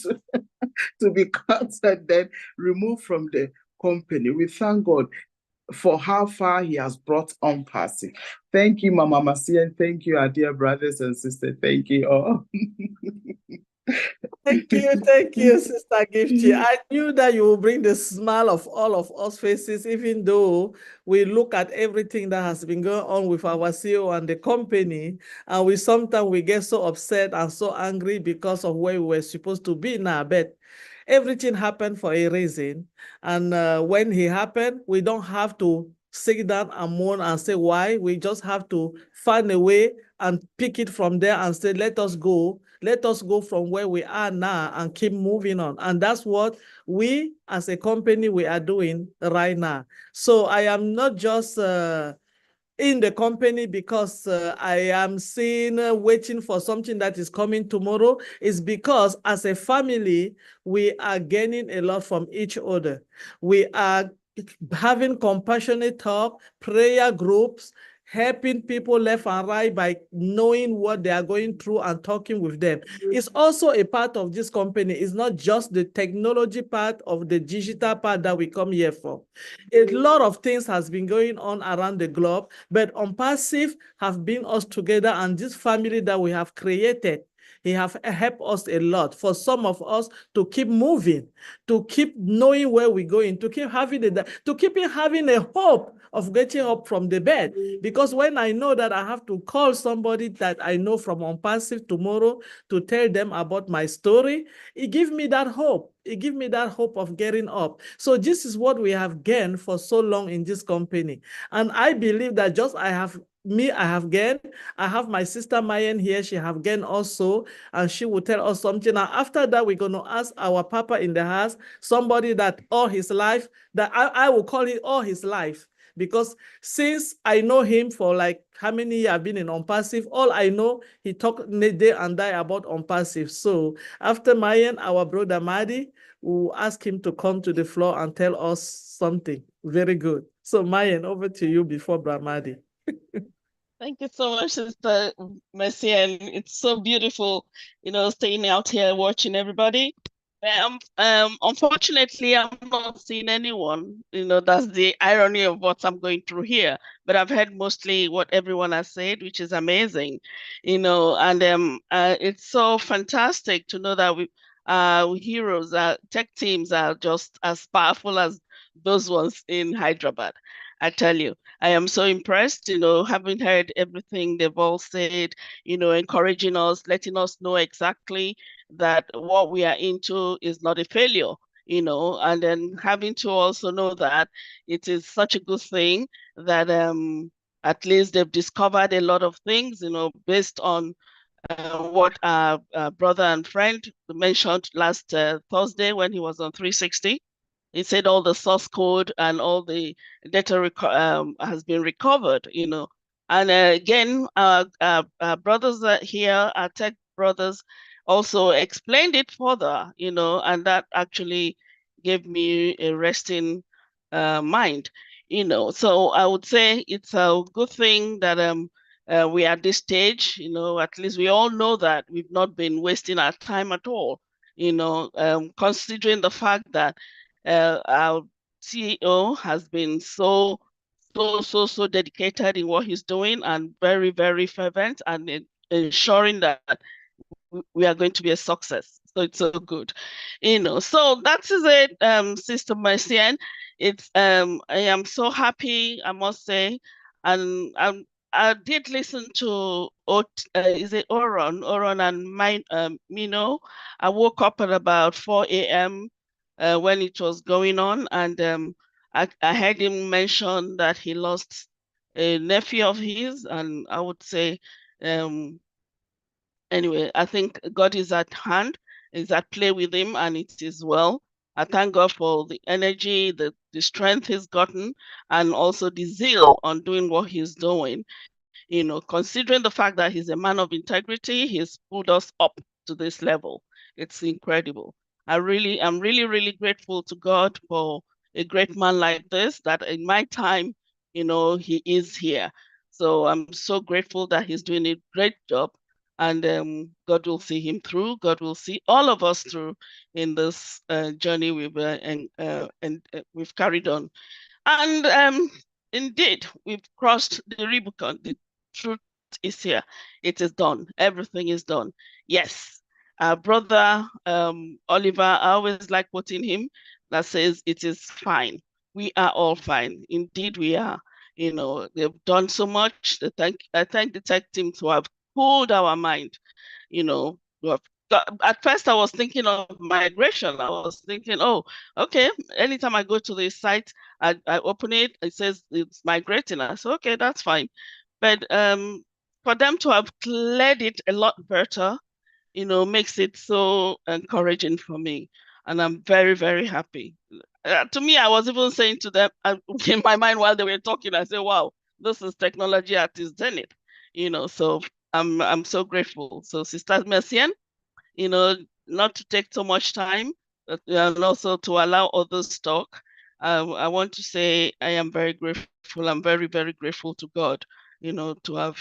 to be cut and then removed from the company. We thank God for how far he has brought Unpassive. Thank you, Mama Masia, and thank you, our dear brothers and sisters. Thank you all. Thank you, Sister Gifty. I knew that you will bring the smile of all of us faces, even though we look at everything that has been going on with our CEO and the company, and sometimes we get so upset and so angry because of where we were supposed to be now. But everything happened for a reason, and when it happened, we don't have to sit down and mourn and say why. We just have to find a way and pick it from there and say, let us go from where we are now and keep moving on. And that's what we as a company, we are doing right now. So I am not just in the company because I am waiting for something that is coming tomorrow. Is because as a family, we are gaining a lot from each other. We are having compassionate talk, prayer groups, helping people left and right by knowing what they are going through and talking with them. It's also a part of this company. It's not just the technology part of the digital part that we come here for. A lot of things has been going on around the globe, but Unpassive have been us together, and this family that we have created, he have helped us a lot. For some of us to keep moving, to keep knowing where we're going, to keep having a hope of getting up from the bed. Because when I know that I have to call somebody that I know from Unpassive tomorrow to tell them about my story, it gives me that hope. It gives me that hope of getting up. So this is what we have gained for so long in this company. And I believe that I have gained. I have my sister Mayen here. She have gained also, and she will tell us something. And after that, we're going to ask our papa in the house, somebody that all his life, that I will call it all his life. Because since I know him for like how many years I've been in Unpassive, all I know, he talked day and day about Unpassive. So after Mayen, our brother Madi, we'll ask him to come to the floor and tell us something very good. So Mayen, over to you before Bramadi. Thank you so much, Sister Mercy, and it's so beautiful, staying out here watching everybody. Unfortunately, I'm not seeing anyone. That's the irony of what I'm going through here. But I've heard mostly what everyone has said, which is amazing. And it's so fantastic to know that heroes, tech teams are just as powerful as those ones in Hyderabad. I tell you, I am so impressed, having heard everything they've all said, encouraging us, letting us know exactly that what we are into is not a failure, and then having to also know that it is such a good thing that at least they've discovered a lot of things, based on what our brother and friend mentioned last Thursday when he was on 360. He said all the source code and all the data has been recovered, And again, our brothers here, our tech brothers, also explained it further, and that actually gave me a resting mind, So I would say it's a good thing that we are at this stage, at least we all know that we've not been wasting our time at all, considering the fact that our CEO has been so dedicated in what he's doing and very, very fervent and ensuring that we are going to be a success. So it's so good, So that is it, Sister Mercian. I am so happy, I must say, and I did listen to is it Oron and Mino. I woke up at about 4 a.m. When it was going on, and I heard him mention that he lost a nephew of his, and I would say anyway, I think God is at hand, is at play with him, and it is well. I thank God for the energy, the strength he's gotten, and also the zeal on doing what he's doing. Considering the fact that he's a man of integrity, he's pulled us up to this level. It's incredible. I'm really, really grateful to God for a great man like this, that in my time, he is here. So I'm so grateful that he's doing a great job, and God will see him through. God will see all of us through in this journey we've carried on. And indeed, we've crossed the Rubicon. The truth is here. It is done. Everything is done. Yes. Our brother Oliver, I always like quoting him, that says it is fine. We are all fine. Indeed, we are. They've done so much. I thank the tech team to have pulled our mind. At first I was thinking of migration. I was thinking, oh, okay, anytime I go to the site, I open it, it says it's migrating. I said, okay, that's fine. But for them to have cleared it a lot better, makes it so encouraging for me. And I'm very, very happy. To me, I was even saying to them, in my mind while they were talking, I said, wow, this is technology at its zenith, so I'm so grateful. So Sister Mercian, not to take so much time, and also to allow others to talk. I want to say I am very grateful. I'm very, very grateful to God, to have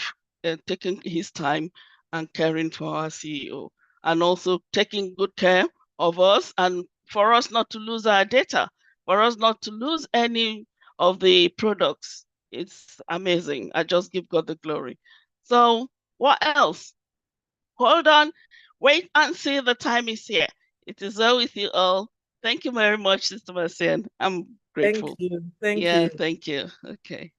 taken his time and caring for our CEO, and also taking good care of us, and for us not to lose our data, for us not to lose any of the products. It's amazing. I just give God the glory. So what else? Hold on, wait and see, the time is here. It is well with you all. Thank you very much, Sister Marcian. I'm grateful. Thank you. Thank Yeah, you. thank you. Okay.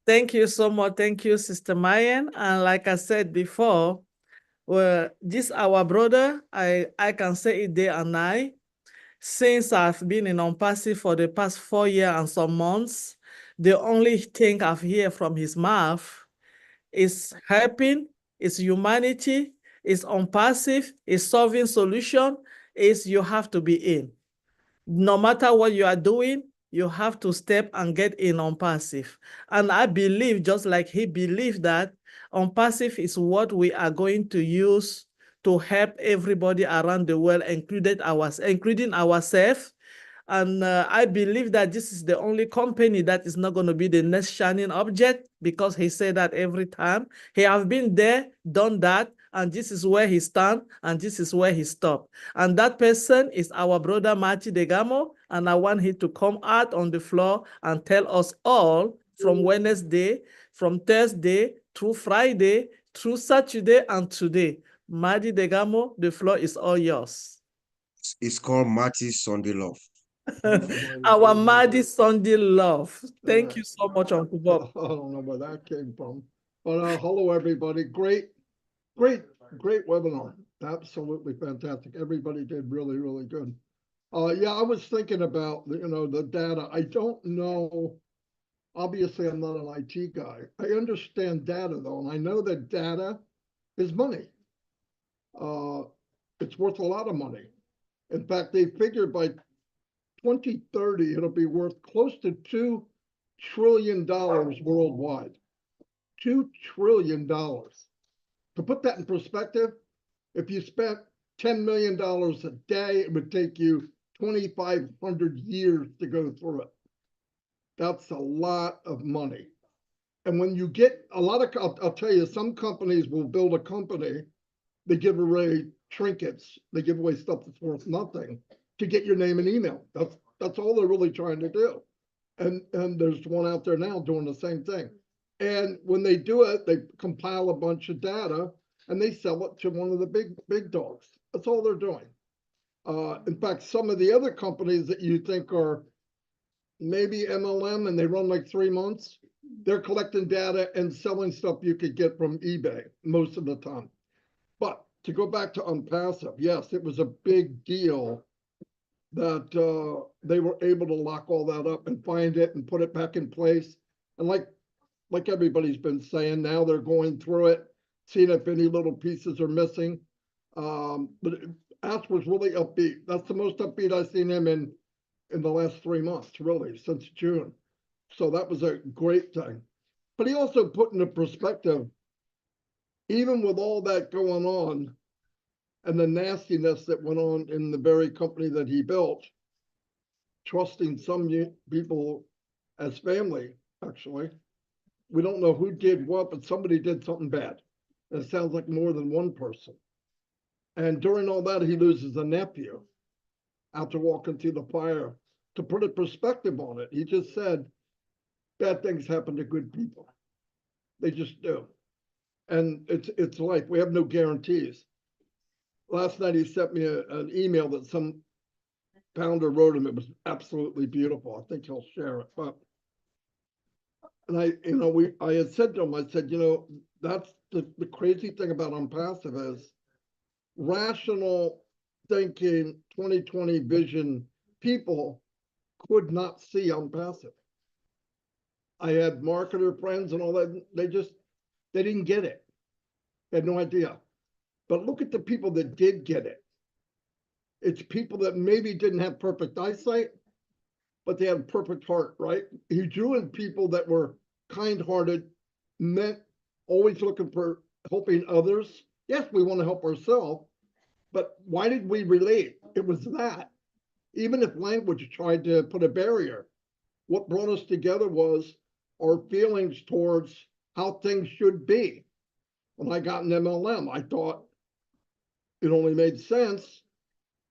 Thank you so much. Thank you, Sister Mayan. And like I said before, well, this our brother, I can say it day and night. Since I've been in Ompasi for the past 4 years and some months, the only thing I've heard from his mouth is helping, is humanity, is Ompasi, is solving solution, is you have to be in. No matter what you are doing, you have to step and get in on passive. And I believe, just like he believed, that on passive is what we are going to use to help everybody around the world, including ourselves. And I believe that this is the only company that is not going to be the next shining object, because he said that every time. He have been there, done that, and this is where he stand, and this is where he stop. And that person is our brother Marty Degamo, and I want him to come out on the floor and tell us all from Wednesday, from Thursday through Friday, through Saturday and today. Marty Degamo, the floor is all yours. It's called Marty's Sunday Love. Our Marty Sunday Love. Thank you so much, Uncle Bob. I don't know where that came from. But hello, everybody. Great webinar. Absolutely fantastic. Everybody did really, really good. Yeah, I was thinking about the data. I don't know. Obviously, I'm not an IT guy. I understand data though, and I know that data is money. It's worth a lot of money. In fact, they figured by 2030, it'll be worth close to $2 trillion worldwide. $2 trillion. To put that in perspective, if you spent $10 million a day, it would take you 2,500 years to go through it. That's a lot of money. And when you get a lot of, I'll tell you, some companies will build a company, they give away trinkets, they give away stuff that's worth nothing to get your name and email. That's all they're really trying to do. And there's one out there now doing the same thing. And when they do it, they compile a bunch of data and they sell it to one of the big dogs. That's all they're doing. In fact, some of the other companies that you think are maybe MLM and they run like 3 months, they're collecting data and selling stuff you could get from eBay most of the time. But to go back to Unpassive, yes, it was a big deal that they were able to lock all that up and find it and put it back in place. And like everybody's been saying, now they're going through it, seeing if any little pieces are missing. But Ash was really upbeat. That's the most upbeat I've seen him in the last 3 months, really, since June. So that was a great thing. But he also put into perspective, even with all that going on and the nastiness that went on in the very company that he built, trusting some people as family, actually. We don't know who did what, but somebody did something bad. It sounds like more than one person. And during all that, he loses a nephew after walking through the fire. To put a perspective on it, he just said, bad things happen to good people. They just do. And it's life. We have no guarantees. Last night, he sent me an email that some founder wrote him. It was absolutely beautiful. I think he'll share it. But and I had said to him, I said, that's the crazy thing about Unpassive is rational thinking, 2020 vision people could not see Unpassive. I had marketer friends and all that. They didn't get it. They had no idea. But look at the people that did get it. It's people that maybe didn't have perfect eyesight, but they had a perfect heart, right? He drew in people that were kind-hearted, always looking for helping others. Yes, we want to help ourselves, but why did we relate? It was that. Even if language tried to put a barrier, what brought us together was our feelings towards how things should be. When I got in MLM, I thought it only made sense.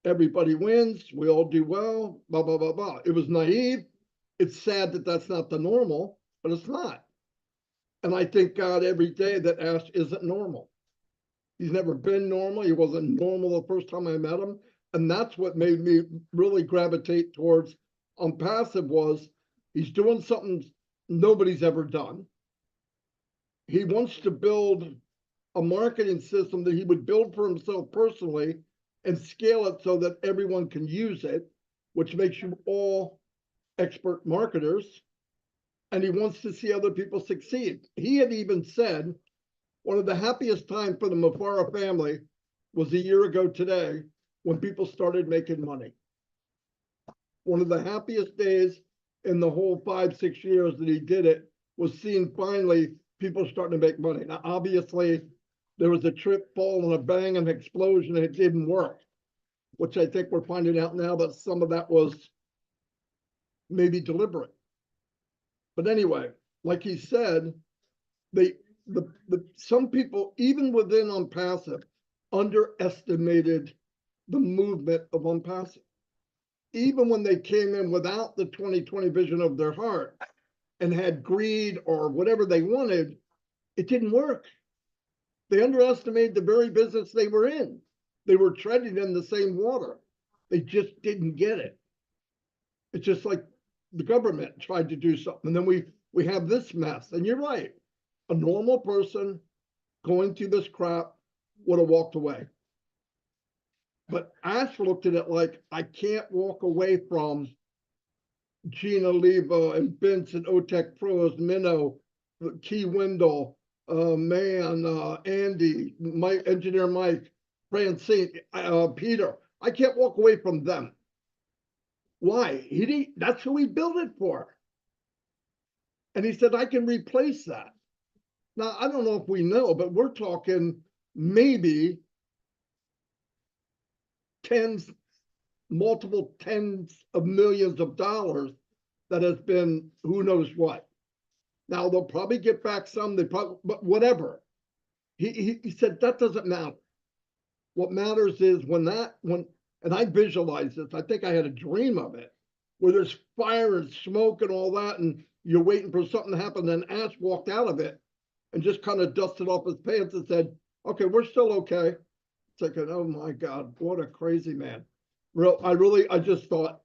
Everybody wins, we all do well, blah, blah, blah, blah. It was naive. It's sad that that's not the normal, but it's not. And I thank God every day that Ash isn't normal. He's never been normal. He wasn't normal the first time I met him. And that's what made me really gravitate towards Unpassive was he's doing something nobody's ever done. He wants to build a marketing system that he would build for himself personally and scale it so that everyone can use it, which makes you all expert marketers. And he wants to see other people succeed. He had even said one of the happiest times for the Mafara family was a year ago today when people started making money. One of the happiest days in the whole 5-6 years that he did it was seeing finally people starting to make money. Now, obviously, there was a trip, fall, and a bang, and explosion, and it didn't work, which I think we're finding out now that some of that was maybe deliberate. But anyway, like he said, some people, even within Unpassive, underestimated the movement of Unpassive. Even when they came in without the 2020 vision of their heart and had greed or whatever they wanted, it didn't work. They underestimated the very business they were in. They were treading in the same water. They just didn't get it. It's just like the government tried to do something. And then we have this mess. And you're right. A normal person going through this crap would have walked away. But Ash looked at it like, I can't walk away from Gina Leva and Vince and OTEC Pros, Minnow, Key Wendell, Andy, Mike, Engineer Mike, Francine, Peter. I can't walk away from them. Why? That's who he built it for. And he said, I can replace that. Now, I don't know if we know, but we're talking maybe multiple tens of millions of dollars that has been who knows what. Now they'll probably get back some, but whatever. He said that doesn't matter. What matters is and I visualized this, I think I had a dream of it, where there's fire and smoke and all that, and you're waiting for something to happen, then Ash walked out of it and just kind of dusted off his pants and said, okay, we're still okay. It's like, oh my God, what a crazy man. I just thought,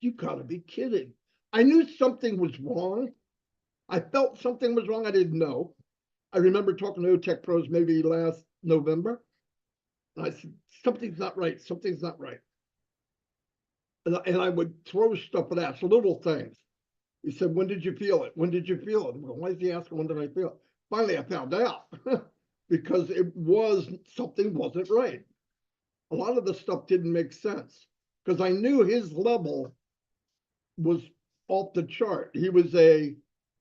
you gotta be kidding. I knew something was wrong. I felt something was wrong. I didn't know. I remember talking to OTEC Pros maybe last November. And I said, something's not right. Something's not right. And I would throw stuff at Ash, little things. He said, when did you feel it? When did you feel it? Why is he asking, when did I feel it? Finally, I found out because something wasn't right. A lot of the stuff didn't make sense because I knew his level was off the chart. He was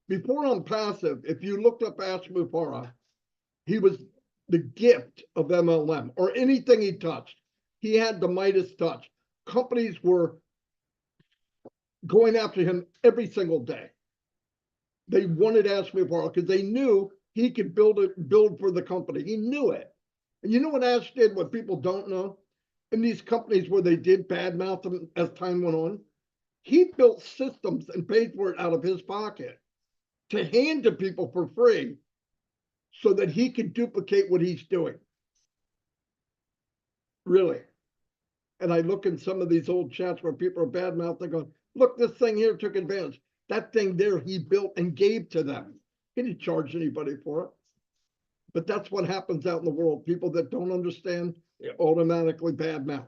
before Unpassive, if you looked up Ash Mufareh, he was the gift of MLM or anything he touched. He had the Midas touch. Companies were going after him every single day. They wanted Ash Mufareh because they knew he could build for the company. He knew it. And you know what Ash did, what people don't know? In these companies where they did badmouth him as time went on, he built systems and paid for it out of his pocket to hand to people for free so that he could duplicate what he's doing. Really. And I look in some of these old chats where people are badmouthing, going, look, this thing here took advantage. That thing there he built and gave to them. He didn't charge anybody for it. But that's what happens out in the world. People that don't understand, they automatically badmouth.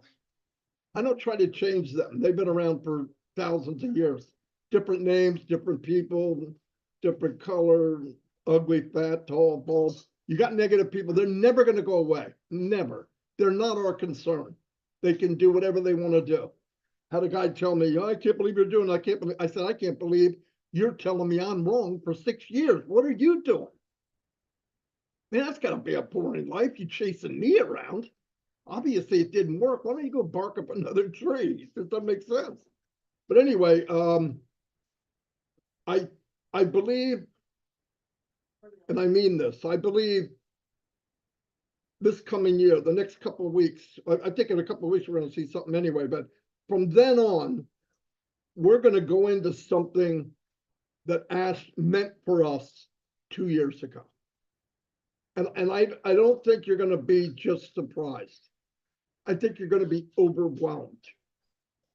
I don't try to change them. They've been around for thousands of years. Different names, different people, different color, ugly, fat, tall, bald. You got negative people. They're never going to go away. Never. They're not our concern. They can do whatever they want to do. Had a guy tell me, oh, I can't believe you're doing it. I said, I can't believe you're telling me I'm wrong for 6 years. What are you doing? Man, that's got to be a boring life. You chasing me around. Obviously, it didn't work. Why don't you go bark up another tree? It doesn't make sense. But anyway, I believe, and I mean this, I believe this coming year, the next couple of weeks, I think in a couple of weeks we're going to see something anyway, but from then on, we're going to go into something that Ash meant for us 2 years ago. And I don't think you're going to be just surprised. I think you're going to be overwhelmed.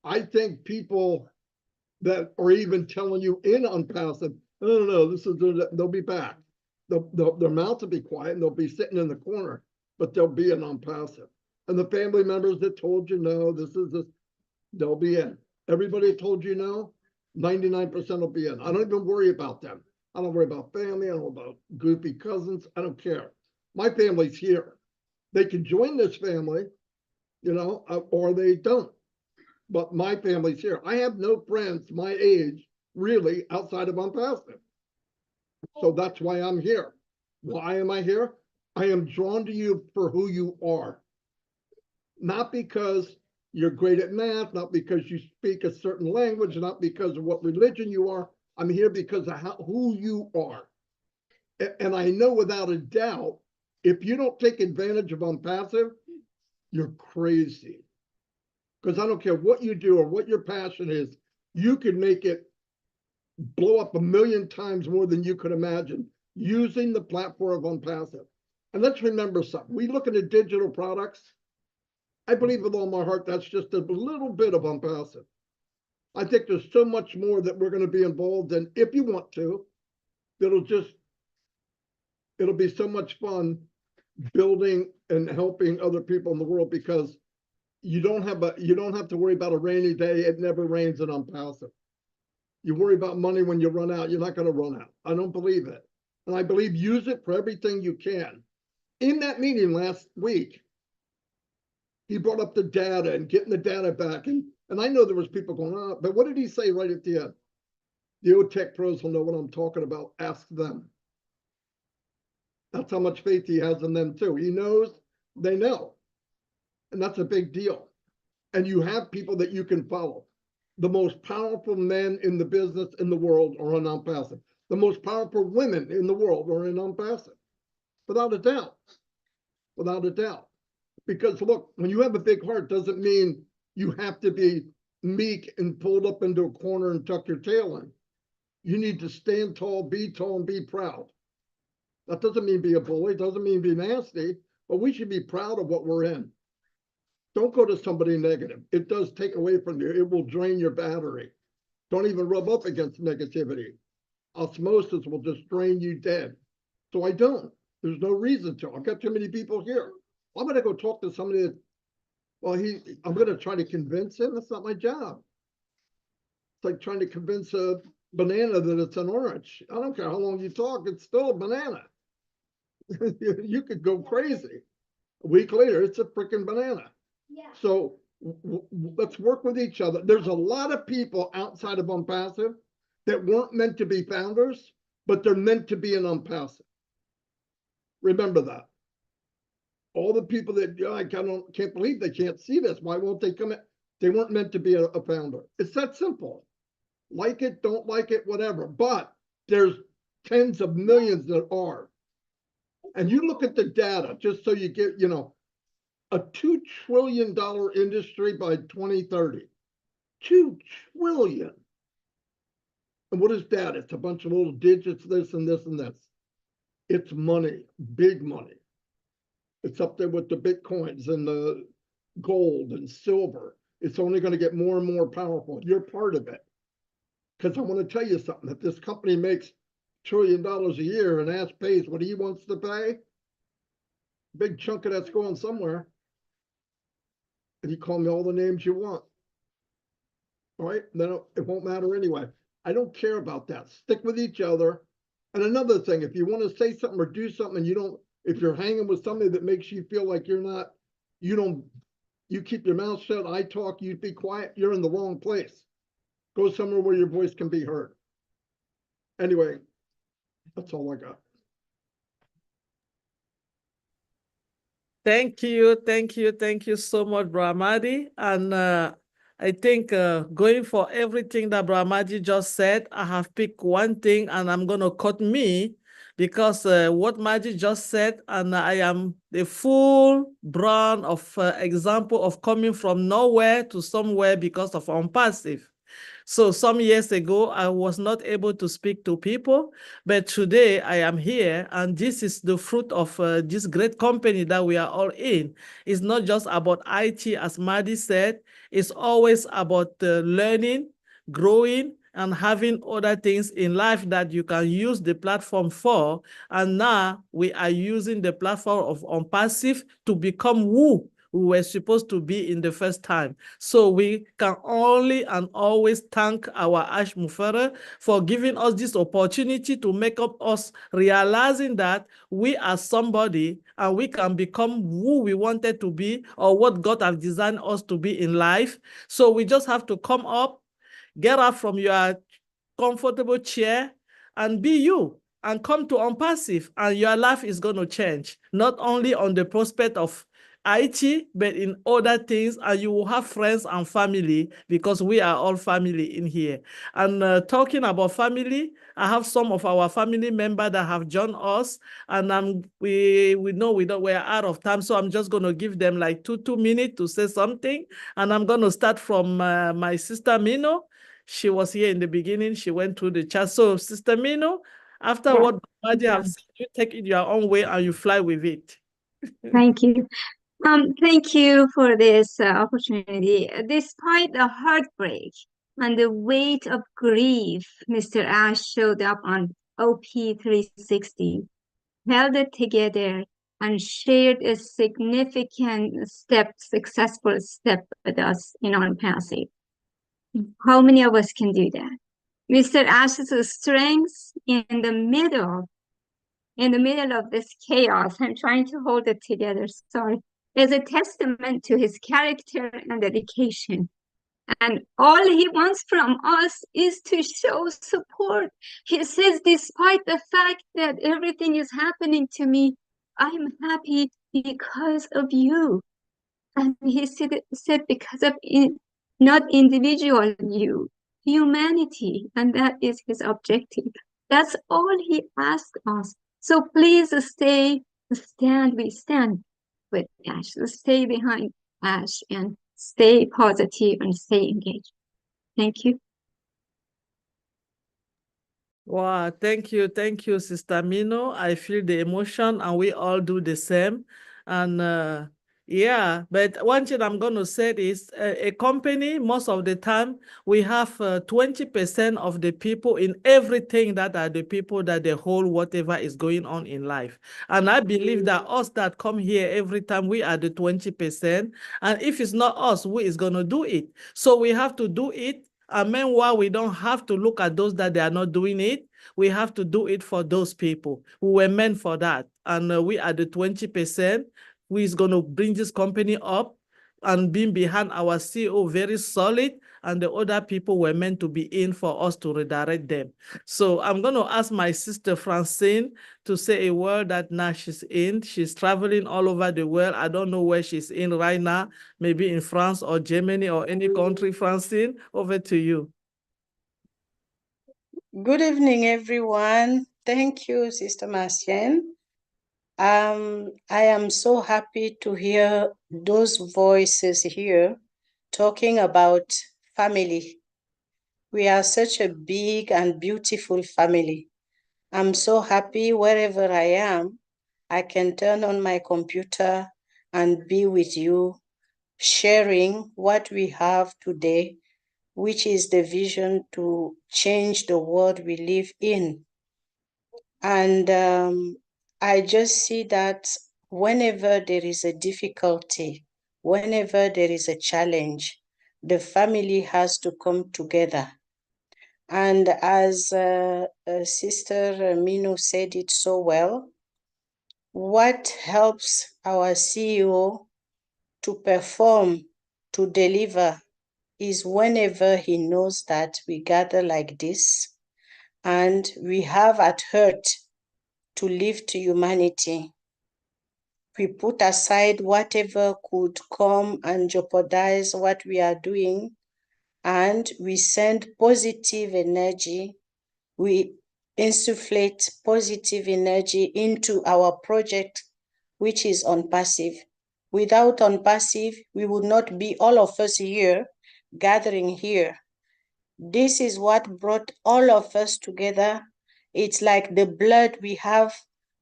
I think people that are even telling you in Unpassive, no, they'll be back. Their mouth will be quiet and they'll be sitting in the corner, but they'll be in Unpassive. And the family members that told you no, they'll be in. Everybody that told you no, 99% will be in. I don't even worry about them. I don't worry about family. I don't worry about goofy cousins. I don't care. My family's here. They can join this family, or they don't. But my family's here. I have no friends my age, really, outside of Unpassive. So that's why I'm here. Why am I here? I am drawn to you for who you are. Not because you're great at math, not because you speak a certain language, not because of what religion you are. I'm here because of who you are. And I know without a doubt, if you don't take advantage of Unpassive, you're crazy. Because I don't care what you do or what your passion is, you can make it blow up 1,000,000 times more than you could imagine using the platform of Unpassive. And let's remember something. We look at the digital products. I believe with all my heart, that's just a little bit of Unpassive. I think there's so much more that we're going to be involved in if you want to. It'll be so much fun building and helping other people in the world, because you don't have to worry about a rainy day. It never rains in Unpassive. You worry about money when you run out. You're not going to run out. I don't believe it. And I believe use it for everything you can. In that meeting last week, he brought up the data and getting the data back. And I know there was people going, oh, but what did he say right at the end? The old tech pros will know what I'm talking about. Ask them. That's how much faith he has in them too. He knows they know. And that's a big deal. And you have people that you can follow. The most powerful men in the business in the world are on Unpassive. The most powerful women in the world are in Unpassive. Without a doubt. Without a doubt. Because look, when you have a big heart, doesn't mean you have to be meek and pulled up into a corner and tuck your tail in. You need to stand tall, and be proud. That doesn't mean be a bully, doesn't mean be nasty, but we should be proud of what we're in. Don't go to somebody negative. It does take away from you. It will drain your battery. Don't even rub up against negativity. Osmosis will just drain you dead. So I don't. There's no reason to. I've got too many people here. I'm going to go talk to somebody that, well, I'm going to try to convince him. That's not my job. It's like trying to convince a banana that it's an orange. I don't care how long you talk. It's still a banana. You could go crazy. A week later, it's a freaking banana. Yeah. So let's work with each other. There's a lot of people outside of Unpassive that weren't meant to be founders, but they're meant to be an Unpassive. Remember that. All the people that I can't believe they can't see this. Why won't they come in? They weren't meant to be a founder. It's that simple. Like it, don't like it, whatever. But there's tens of millions that are. And you look at the data, just so you get, a $2 trillion industry by 2030. 2 trillion. And what is that? It's a bunch of little digits, this and this and this. It's money, big money. It's up there with the Bitcoins and the gold and silver. It's only going to get more and more powerful. You're part of it. Because I want to tell you something. If this company makes $1 trillion a year and Ash pays what he wants to pay, big chunk of that's going somewhere. And you call me all the names you want. All right? Then it won't matter anyway. I don't care about that. Stick with each other. And another thing, if you want to say something or do something, if you're hanging with somebody that makes you feel like you keep your mouth shut, I talk, you be quiet, you're in the wrong place. Go somewhere where your voice can be heard. Anyway, that's all I got. Thank you so much, Brahmadi. And I think going for everything that Brahmadi just said, I have picked one thing and I'm going to cut me, because what Maji just said, and I am the full brand of example of coming from nowhere to somewhere because of Unpassive. So some years ago, I was not able to speak to people, but today I am here, and this is the fruit of this great company that we are all in. It's not just about IT, as Madi said, it's always about learning, growing, and having other things in life that you can use the platform for. And now we are using the platform of Unpassive to become who we were supposed to be in the first time. So we can only and always thank our Ash Mufere for giving us this opportunity to make up us realizing that we are somebody and we can become who we wanted to be or what God has designed us to be in life. So we just have to come up, get up from your comfortable chair and be you, and come to Unpassive, and your life is going to change, not only on the prospect of IT, but in other things, and you will have friends and family because we are all family in here. And talking about family, I have some of our family members that have joined us, and we know we're out of time, so I'm just going to give them like two minutes to say something, and I'm going to start from my sister Mino. She was here in the beginning. She went through the chat. So, Sister Mino, after what Maji have said, you take it your own way and you fly with it. Thank you. Thank you for this opportunity. Despite the heartbreak and the weight of grief, Mr. Ash showed up on OP 360, held it together, and shared a significant successful step with us in On-Passive. How many of us can do that? Mr. Ash's strength in the middle of this chaos, I'm trying to hold it together, sorry, is a testament to his character and dedication. And all he wants from us is to show support. He says, despite the fact that everything is happening to me, I'm happy because of you. And he said because of not individual you, humanity. And that is his objective. That's all he asked us. So please we stand with Ash. Stay behind Ash and stay positive and stay engaged. Thank you. Wow, thank you, Sister Mino. I feel the emotion, and we all do the same. And yeah, but one thing I'm going to say is a company, most of the time, we have 20% of the people in everything that are the people that they hold whatever is going on in life. And I believe that us that come here every time, we are the 20%. And if it's not us, who is going to do it? So we have to do it. And meanwhile, we don't have to look at those that they are not doing it. We have to do it for those people who were meant for that. And we are the 20% who is going to bring this company up and being behind our CEO very solid. And the other people were meant to be in for us to redirect them. So I'm going to ask my sister Francine to say a word that now she's in. She's traveling all over the world. I don't know where she's in right now, maybe in France or Germany or any country. Francine, over to you. Good evening, everyone. Thank you, Sister Marcienne. I am so happy to hear those voices here talking about family. We are such a big and beautiful family. I'm so happy wherever I am, I can turn on my computer and be with you, sharing what we have today, which is the vision to change the world we live in. And I just see that whenever there is a difficulty, whenever there is a challenge, the family has to come together. And as Sister Mino said it so well, what helps our CEO to perform, to deliver, is whenever he knows that we gather like this and we have at heart to live to humanity. We put aside whatever could come and jeopardize what we are doing, and we send positive energy. We insufflate positive energy into our project, which is On-Passive. Without On-Passive, we would not be all of us here, gathering here. This is what brought all of us together. It's like the blood we have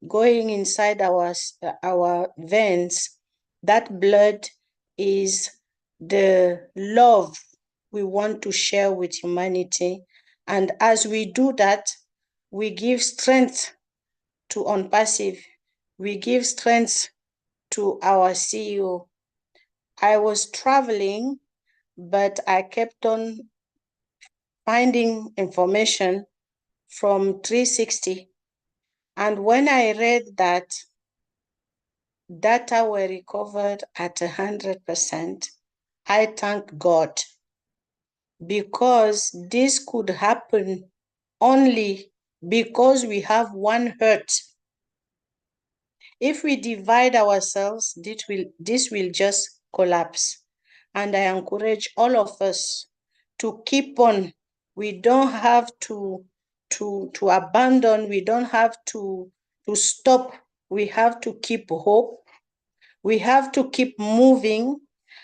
going inside our veins. That blood is the love we want to share with humanity. And as we do that, we give strength to On-Passive. We give strength to our CEO. I was traveling, but I kept on finding information from 360. And when I read that data were recovered at 100%, I thank God, because this could happen only because we have one heart. If we divide ourselves, this will just collapse. And I encourage all of us to keep on. We don't have to abandon. We don't have to stop. We have to keep hope. We have to keep moving,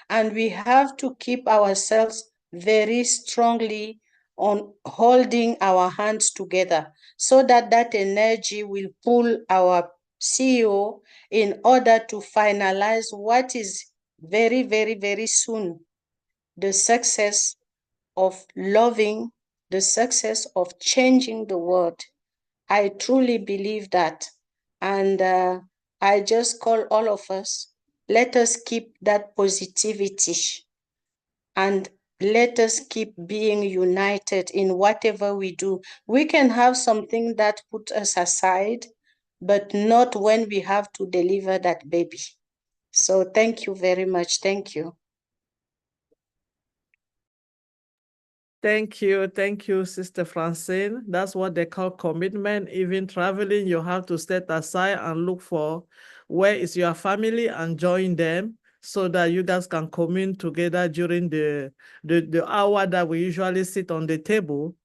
and we have to keep ourselves very strongly on holding our hands together, so that that energy will pull our CEO in order to finalize what is very, very, very soon the success of loving, the success of changing the world. I truly believe that. And I just call all of us, let us keep that positivity and let us keep being united in whatever we do. We can have something that puts us aside, but not when we have to deliver that baby. So thank you very much. Thank you. Thank you, Sister Francine. That's what they call commitment. Even traveling, you have to set aside and look for where is your family and join them so that you guys can commune together during the hour that we usually sit on the table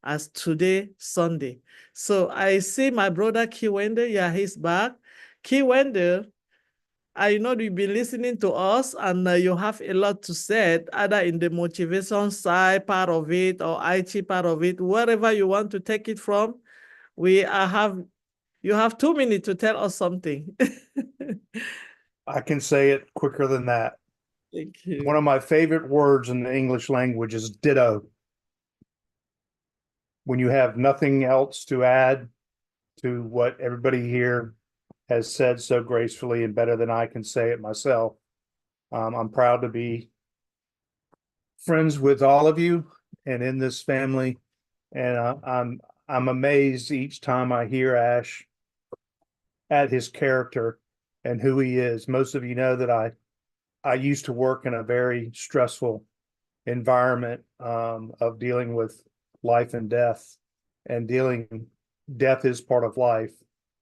as today, Sunday. So I see my brother Kiwende, yeah, he's back. Kiwende, I know you've been listening to us and you have a lot to say, either in the motivation side part of it or IT part of it, wherever you want to take it from. You have 2 minutes to tell us something. I can say it quicker than that. Thank you. One of my favorite words in the English language is ditto. When you have nothing else to add to what everybody here has said so gracefully and better than I can say it myself, I'm proud to be friends with all of you and in this family. And I'm amazed each time I hear Ash at his character and who he is. Most of you know that I used to work in a very stressful environment of dealing with life and death, and death is part of life,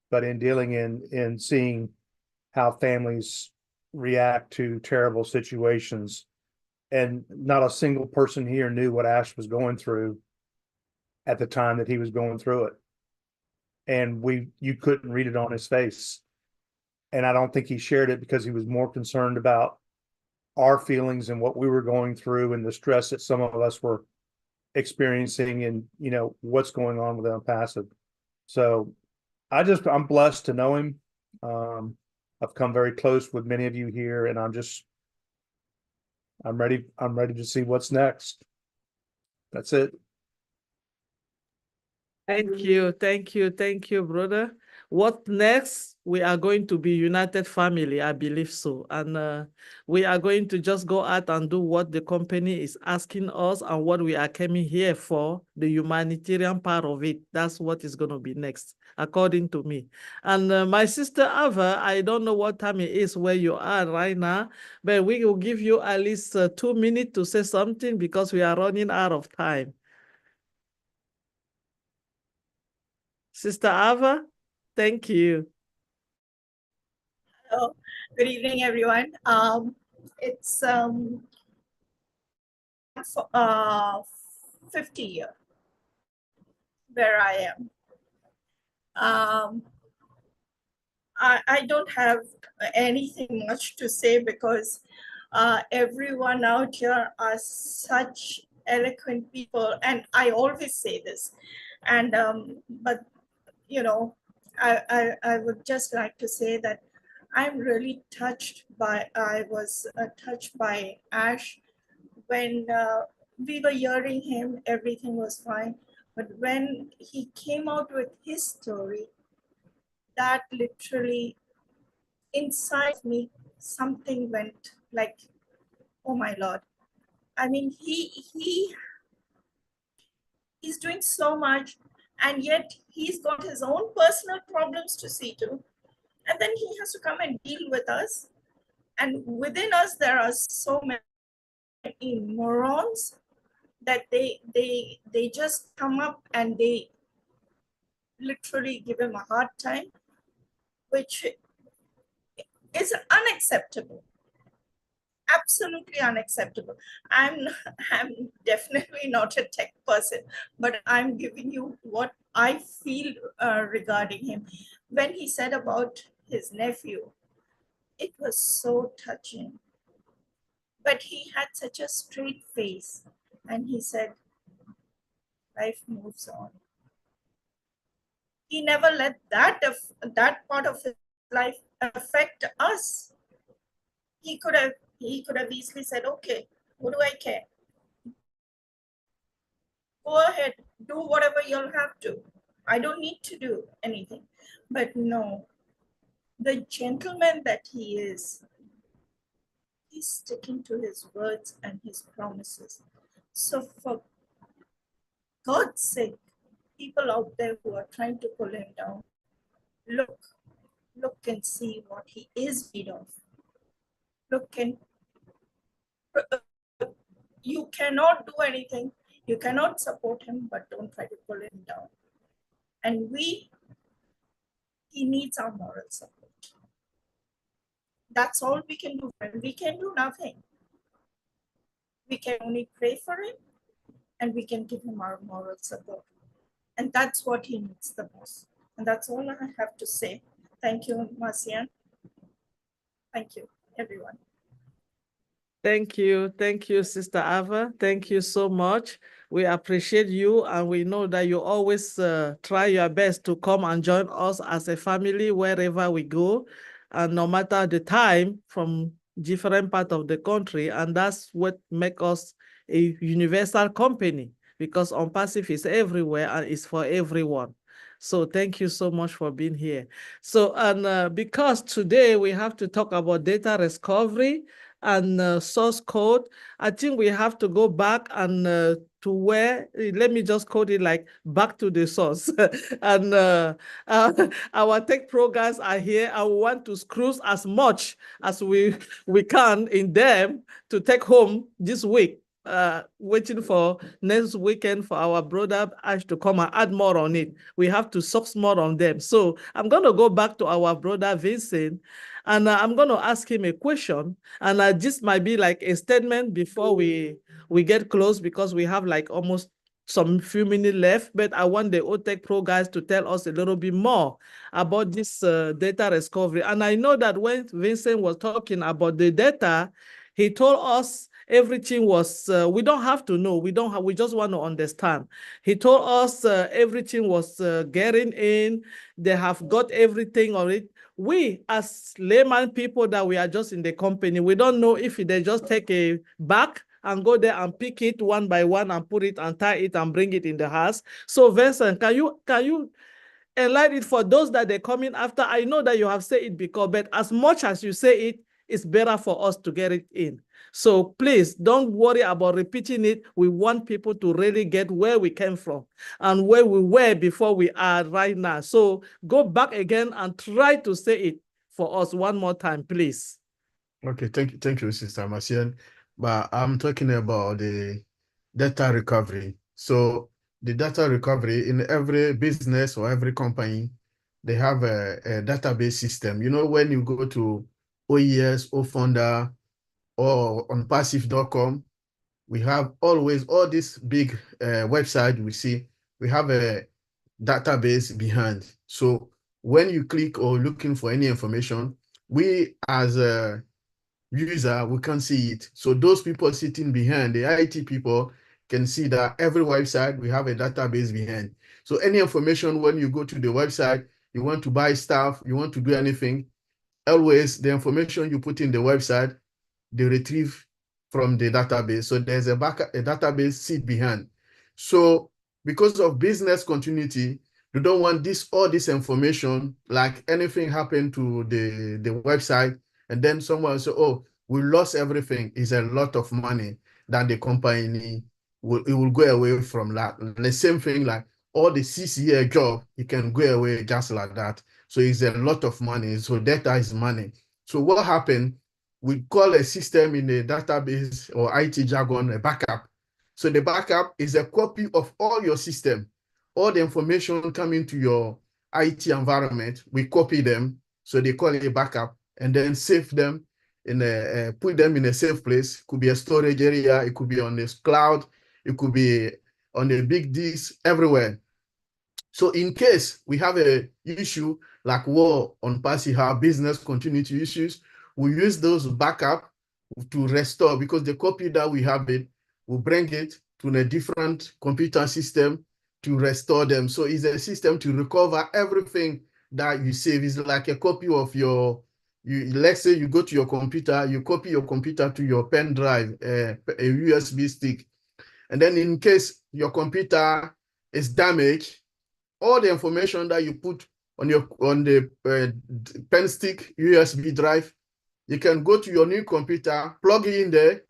but in dealing in seeing how families react to terrible situations. And not a single person here knew what Ash was going through at the time that he was going through it. And you couldn't read it on his face. And I don't think he shared it because he was more concerned about our feelings and what we were going through and the stress that some of us were experiencing and, what's going on with Unpassive. So I'm blessed to know him. I've come very close with many of you here, and I'm ready to see what's next. That's it. Thank you, brother. What next? We are going to be united family, I believe so. And we are going to just go out and do what the company is asking us and what we are coming here for, the humanitarian part of it. That's what is going to be next, according to me. And my sister Ava, I don't know what time it is where you are right now, but we will give you at least 2 minutes to say something because we are running out of time. Sister Ava, thank you. Hello, good evening, everyone. It's 50 year where I am. I don't have anything much to say because everyone out here are such eloquent people, and I always say this. And but I would just like to say that I'm really touched by, I was touched by Ash. When we were hearing him, everything was fine. But when he came out with his story, that literally inside me, something went like, oh my Lord. I mean, he's doing so much, and yet he's got his own personal problems to see to. And then he has to come and deal with us. And within us, there are so many morons that they just come up and they literally give him a hard time, which is unacceptable. Absolutely unacceptable. I'm definitely not a tech person, but I'm giving you what I feel regarding him. When he said about his nephew, it was so touching. But he had such a straight face, and he said, life moves on. He never let that part of his life affect us. He could have easily said, okay, what do I care? Go ahead, do whatever you'll have to. I don't need to do anything. But no, the gentleman that he is, he's sticking to his words and his promises. So for God's sake, people out there who are trying to pull him down, look and see what he is made of. Look and you cannot do anything. You cannot support him, but don't try to pull him down. And he needs our moral support. That's all we can do. We can do nothing. We can only pray for him, and we can give him our moral support. And that's what he needs the most. And that's all I have to say. Thank you, Marcian. Thank you, everyone. Thank you. Thank you, Sister Ava. Thank you so much. We appreciate you, and we know that you always try your best to come and join us as a family wherever we go, and no matter the time, from different parts of the country. And that's what makes us a universal company, because OnPassive is everywhere and it's for everyone. So thank you so much for being here. So, and because today we have to talk about data recovery and source code, I think we have to go back and to where, let me just code it like back to the source. And our tech pro guys are here. I want to screw as much as we can in them to take home this week. Waiting for next weekend for our brother Ash to come and add more on it. We have to suck more on them. So I'm going to go back to our brother Vincent, and I'm going to ask him a question. And this might be like a statement before we get close, because we have like almost some few minutes left. But I want the OTech Pro guys to tell us a little bit more about this data recovery. And I know that when Vincent was talking about the data, he told us everything was, we don't have to know. We just want to understand. He told us everything was getting in. They have got everything on it. We, as layman people that we are just in the company, we don't know if they just take a back and go there and pick it one by one and put it and tie it and bring it in the house. So Vincent, can you enlighten it for those that they're coming after? I know that you have said it before, but as much as you say it, it's better for us to get it in. So please don't worry about repeating it. We want people to really get where we came from and where we were before we are right now. So go back again and try to say it for us one more time, please. Okay, thank you, Sister Marcian. But I'm talking about the data recovery. So the data recovery in every business or every company, they have a database system. You know, when you go to OES, OFounder, or on passive.com, we have always all this big website we see, we have a database behind. So when you click or looking for any information, we as a user, we can see it. So those people sitting behind, the IT people, can see that every website, we have a database behind. So any information, when you go to the website, you want to buy stuff, you want to do anything, always the information you put in the website, they retrieve from the database. So there's a database sit behind. So because of business continuity, you don't want all this information, like anything happened to the website, and then someone say, oh, we lost everything. It's a lot of money that the company will go away from that. The same thing, like all the 6-year job, it can go away just like that. So it's a lot of money. So data is money. So what happened? We call a system in a database or IT jargon a backup. So the backup is a copy of all your system. All the information coming to your IT environment, we copy them. So they call it a backup. and then save them in a put them in a safe place. It could be a storage area, it could be on this cloud, it could be on a big disk, everywhere. So in case we have a issue like war on passive, have business continuity issues, we use those backup to restore, because the copy that we have it, we bring it to a different computer system to restore them. So it's a system to recover everything that you save. It's like a copy of your, let's say you go to your computer, you copy your computer to your pen drive, a USB stick. And then in case your computer is damaged, all the information that you put on the pen stick USB drive, you can go to your new computer, plug it in there,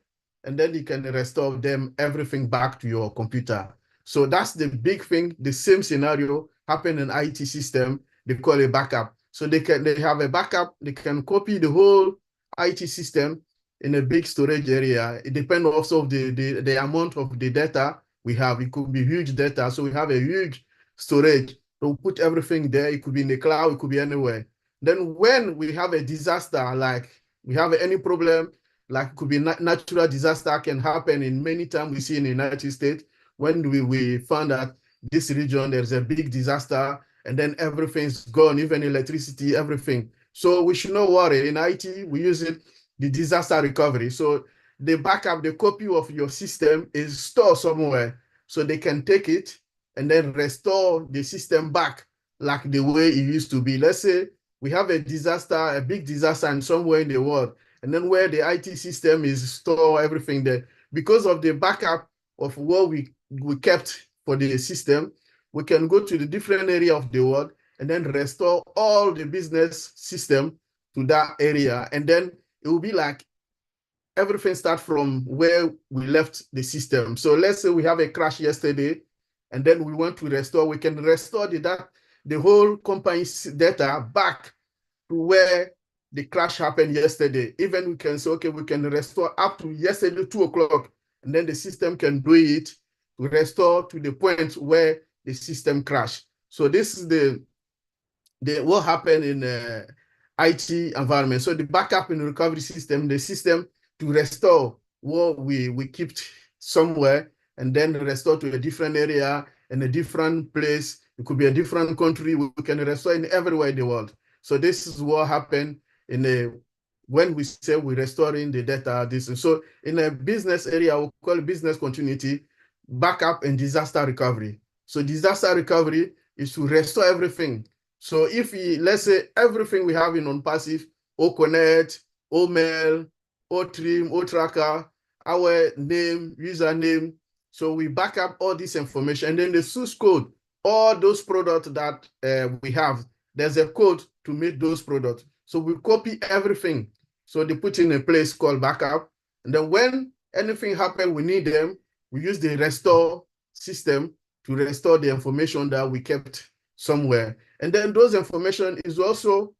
and then you can restore them everything back to your computer. So that's the big thing. The same scenario happened in IT system. They call it backup. So they have a backup. They can copy the whole IT system in a big storage area. It depends also of the amount of the data we have. It could be huge data. So we have a huge storage. So put everything there. It could be in the cloud. It could be anywhere. Then when we have a disaster, like we have any problem, like it could be natural disaster can happen in many times we see in the United States. When we found that this region, there's a big disaster and then everything's gone, even electricity, everything. So we should not worry. In IT, we use it, the disaster recovery. So the backup, the copy of your system is stored somewhere. So they can take it and then restore the system back like the way it used to be. Let's say we have a disaster, a big disaster in somewhere in the world, and then where the IT system is store everything there. Because of the backup of what we kept for the system, we can go to the different area of the world and then restore all the business system to that area. And then it will be like everything start from where we left the system. So let's say we have a crash yesterday, and then we want to restore, we can restore the whole company's data back to where the crash happened yesterday. Even we can say, okay, we can restore up to yesterday, 2 o'clock, and then the system can do it to restore to the point where the system crashed. So this is the what happened in IT environment. So the backup and recovery system, the system to restore what we kept somewhere and then restore to a different area and a different place. It could be a different country. We can restore in everywhere in the world. So this is what happened when we say we're restoring the data. So in a business area, we call it business continuity, backup and disaster recovery. So disaster recovery is to restore everything. So if let's say everything we have in OnPassive, OConnect, OMail, OTrim, OTracker, our name, username, so we back up all this information, and then the source code, all those products that we have, there's a code to make those products. So we copy everything. So they put in a place called backup. And then when anything happens, we need them, we use the restore system to restore the information that we kept somewhere. And then those information is also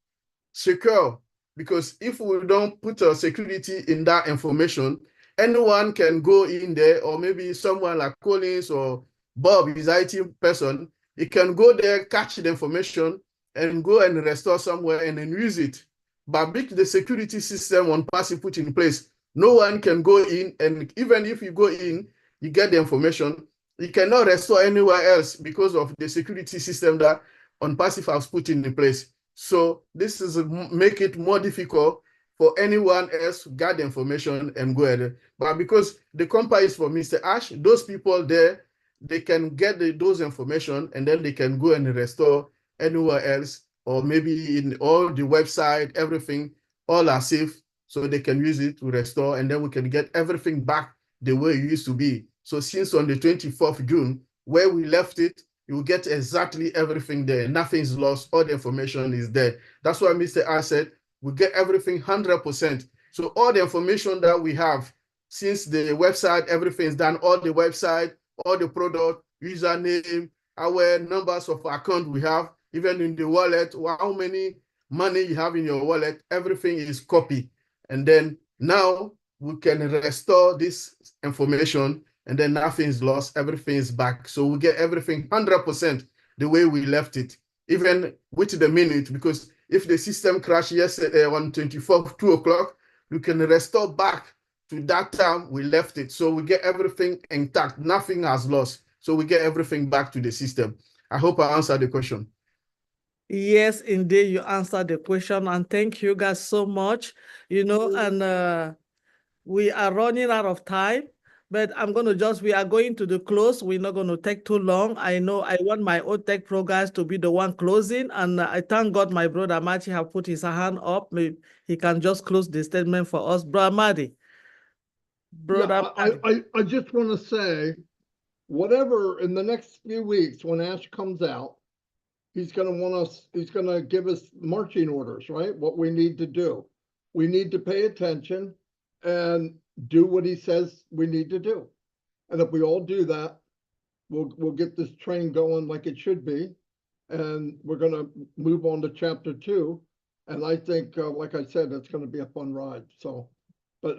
secure, because if we don't put a security in that information, anyone can go in there, or maybe someone like Collins or Bob, his IT person, he can go there, catch the information, and go and restore somewhere and then use it. But the security system OnPassive put in place, no one can go in, and even if you go in, you get the information, you cannot restore anywhere else because of the security system that OnPassive has put in place. So this is make it more difficult for anyone else to get the information and go ahead. But because the company is for Mr. Ash, those people there, they can get those information and then they can go and restore anywhere else, or maybe in all the website, everything, all are safe, so they can use it to restore, and then we can get everything back the way it used to be. So since on the 24th June, where we left it, you will get exactly everything there. Nothing's lost. All the information is there. That's why Mr. Ash said we get everything 100%. So all the information that we have since the website, everything's done, all the website, all the product, username, our numbers of account we have, even in the wallet, how many money you have in your wallet, everything is copied. And then now we can restore this information, and then nothing is lost, everything is back. So we get everything 100% the way we left it, even with the minute, because If the system crashed yesterday on 24th, 2 o'clock, we can restore back to that time we left it. So we get everything intact. Nothing has lost. So we get everything back to the system. I hope I answered the question. Yes, indeed, you answered the question, and thank you guys so much. And we are running out of time, but we are going to the close. We're not going to take too long. I know I want my old tech pro guys to be the one closing, and I thank God my brother Machi have put his hand up. Maybe he can just close the statement for us. Brother Madi. I just want to say, whatever in the next few weeks when Ash comes out, he's going to give us marching orders, right? What we need to do. We need to pay attention and do what he says we need to do. And if we all do that, we'll get this train going like it should be. And we're going to move on to chapter 2. And I think, like I said, it's going to be a fun ride. So, but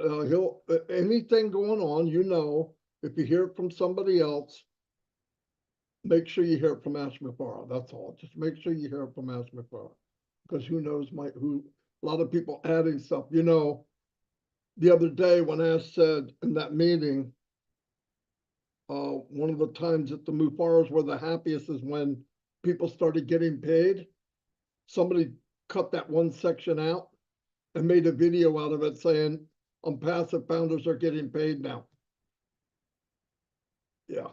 anything going on, if you hear it from somebody else, make sure you hear it from Ash Mufara. That's all. Just make sure you hear it from Ash Mufara, because who knows a lot of people adding stuff. The other day when Ash said in that meeting, one of the times that the Mufaras were the happiest is when people started getting paid. Somebody cut that one section out and made a video out of it saying, passive founders are getting paid now. Yeah,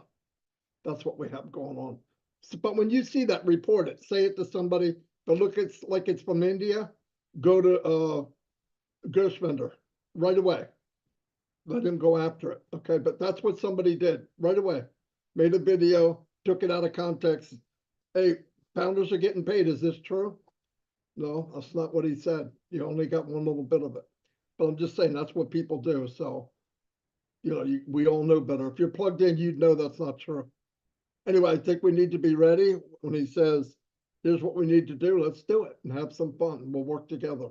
that's what we have going on. So, but when you see that, report it. Say it to somebody. But look, it's like it's from India. Go to Gershwender right away. Let him go after it. Okay, but that's what somebody did right away. Made a video, took it out of context. Hey, founders are getting paid. Is this true? No, that's not what he said. You only got one little bit of it. But I'm just saying that's what people do. So, we all know better. If you're plugged in, you'd know that's not true. Anyway, I think we need to be ready when he says, here's what we need to do. Let's do it and have some fun. We'll work together.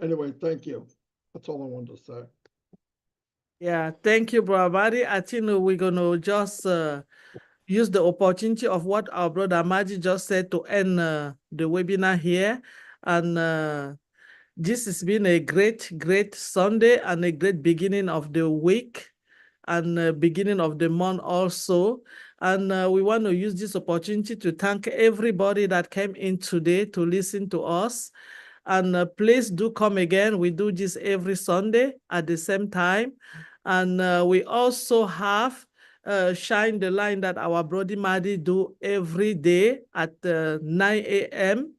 Anyway, thank you. That's all I wanted to say. Yeah, thank you, Brother Madi. I think we're going to just use the opportunity of what our brother Maji just said to end the webinar here. And this has been a great, great Sunday and a great beginning of the week and beginning of the month also. And we want to use this opportunity to thank everybody that came in today to listen to us. And please do come again. We do this every Sunday at the same time. And we also have Shine the Line that our Brody Madi do every day at 9 a.m.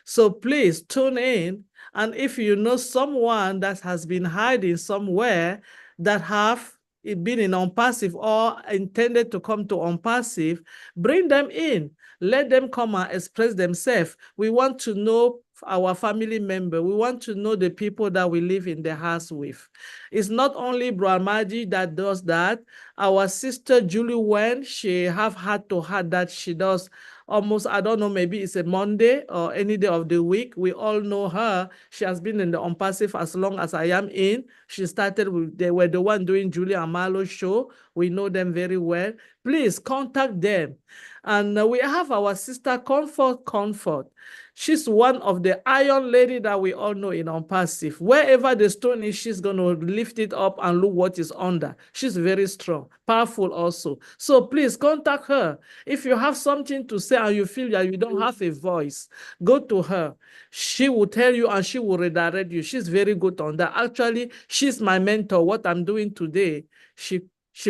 So please tune in. And if you know someone that has been hiding somewhere that have been in OnPassive or intended to come to OnPassive, bring them in. Let them come and express themselves. We want to know our family member. We want to know the people that we live in the house with. It's not only Brahmaji that does that. Our sister Julie Wen, she have had to have that. She does almost, I don't know, maybe it's a Monday or any day of the week. We all know her. She has been in the OnPassive as long as I am in. She started with, they were the one doing Julie and Marlo's show. We know them very well. Please contact them. And we have our sister Comfort. She's one of the iron lady that we all know in OnPassive. Wherever the stone is, she's going to lift it up and look what is under. She's very strong, powerful also. So please contact her. If you have something to say and you feel that you don't have a voice, go to her. She will tell you and she will redirect you. She's very good on that. Actually, she's my mentor. What I'm doing today, she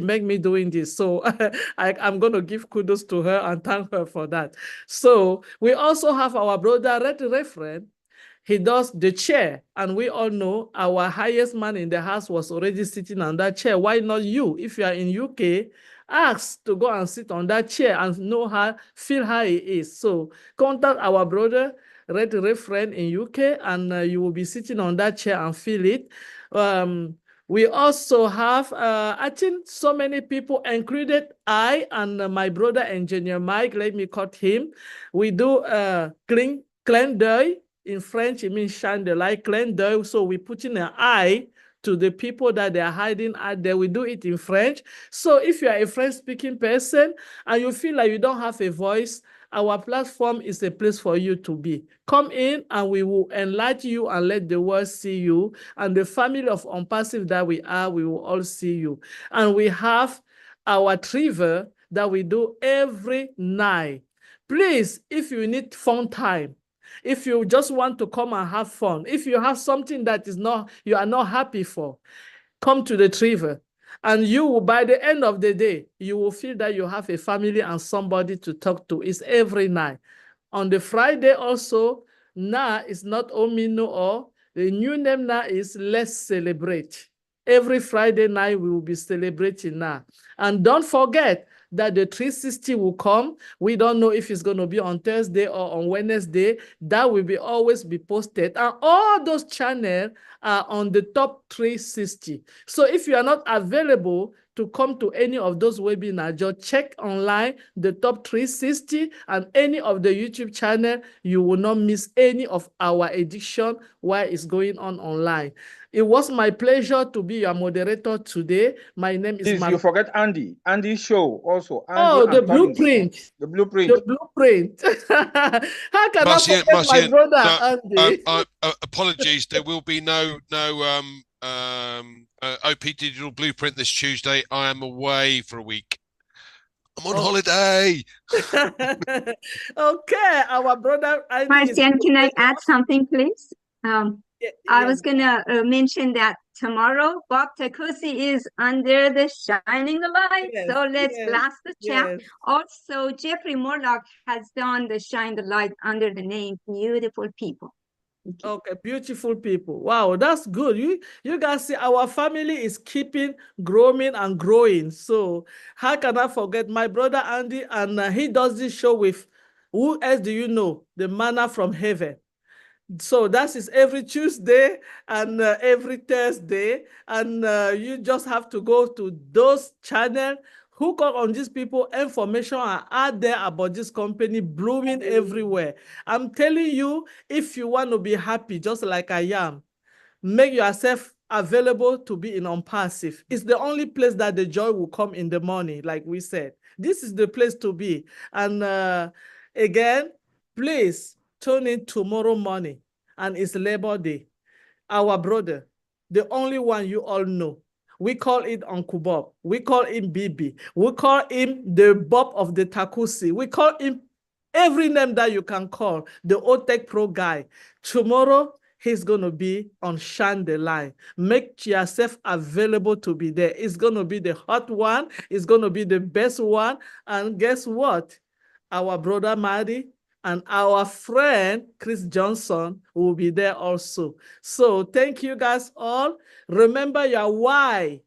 made me doing this. So I'm going to give kudos to her and thank her for that. So we also have our brother, Red Referent. He does the chair. And we all know our highest man in the house was already sitting on that chair. Why not you? If you are in UK, ask to go and sit on that chair and know how, feel how it is. So contact our brother, Red Referent in UK, and you will be sitting on that chair and feel it. We also have, I think so many people, included I and my brother, Engineer Mike, let me cut him. We do clin d'oeil. In French, it means shine the light, clin d'oeil. So we put in an eye to the people that they are hiding out there. We do it in French. So if you are a French-speaking person and you feel like you don't have a voice, our platform is a place for you to be. Come in and we will enlighten you and let the world see you. And the family of Unpassive that we are, we will all see you. And we have our trivial that we do every night. Please, if you need fun time, if you just want to come and have fun, if you have something that you are not happy for, come to the trivial. And you will, by the end of the day, you will feel that you have a family and somebody to talk to. It's every night. On the Friday also, now is not Omino or the new name now is Let's Celebrate. Every Friday night we will be celebrating now. And don't forget that the 360 will come. We don't know if it's going to be on Thursday or on Wednesday. That will be always be posted. And all those channels are on the top 360. So if you are not available to come to any of those webinars, just check online the top 360 and any of the YouTube channel. You will not miss any of our edition while it's going on online. It was my pleasure to be your moderator today. My name is You forget Andy. Andy's show also. Andy the blueprint. The blueprint. The blueprint. How can I forget my brother Andy? Apologies. There will be no OP Digital Blueprint this Tuesday. I am away for a week. I'm on holiday. Okay, our brother Andy. Marcian, can I add something, please? I was gonna mention that tomorrow Bob Takusi is under the shining the light. So let's blast the chat. Also, Jeffrey Morlock has done the shine the light under the name Beautiful People. Okay, beautiful people. Wow, that's good. You guys see our family is keeping growing and growing. So how can I forget my brother Andy? And he does this show with, who else do you know? The Manna from Heaven. So that is every Tuesday and every Thursday. And you just have to go to those channels, hook up on these people, information are out there about this company blooming everywhere. I'm telling you, if you want to be happy, just like I am, make yourself available to be in Unpassive. It's the only place that the joy will come in the morning, like we said. This is the place to be. And again, please tune in tomorrow morning, and it's Labor Day. Our brother, the only one you all know, we call it Uncle Bob. We call him Bibi. We call him the Bob of the Takusi. We call him every name that you can call, the old tech pro guy. Tomorrow, he's going to be on Shine the Line. Make yourself available to be there. It's going to be the hot one. It's going to be the best one. And guess what? Our brother Maddie and our friend Chris Johnson will be there also. So thank you guys all. Remember your why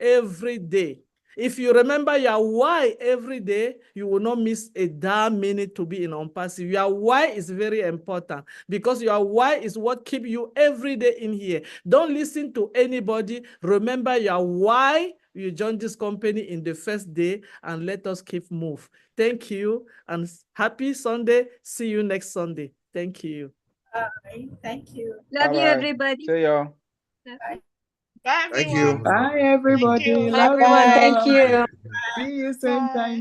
every day. If you remember your why every day, you will not miss a damn minute to be in Unpassive. Your why is very important because your why is what keeps you every day in here. Don't listen to anybody. Remember your why you joined this company in the first day, and let us keep move. Thank you and happy Sunday. See you next Sunday. Thank you. Bye. Thank you. Love you, everybody. See ya. Bye. Bye, Thank you. everyone. Bye, everybody. Thank you. Love Everyone, you. thank you. See you same time.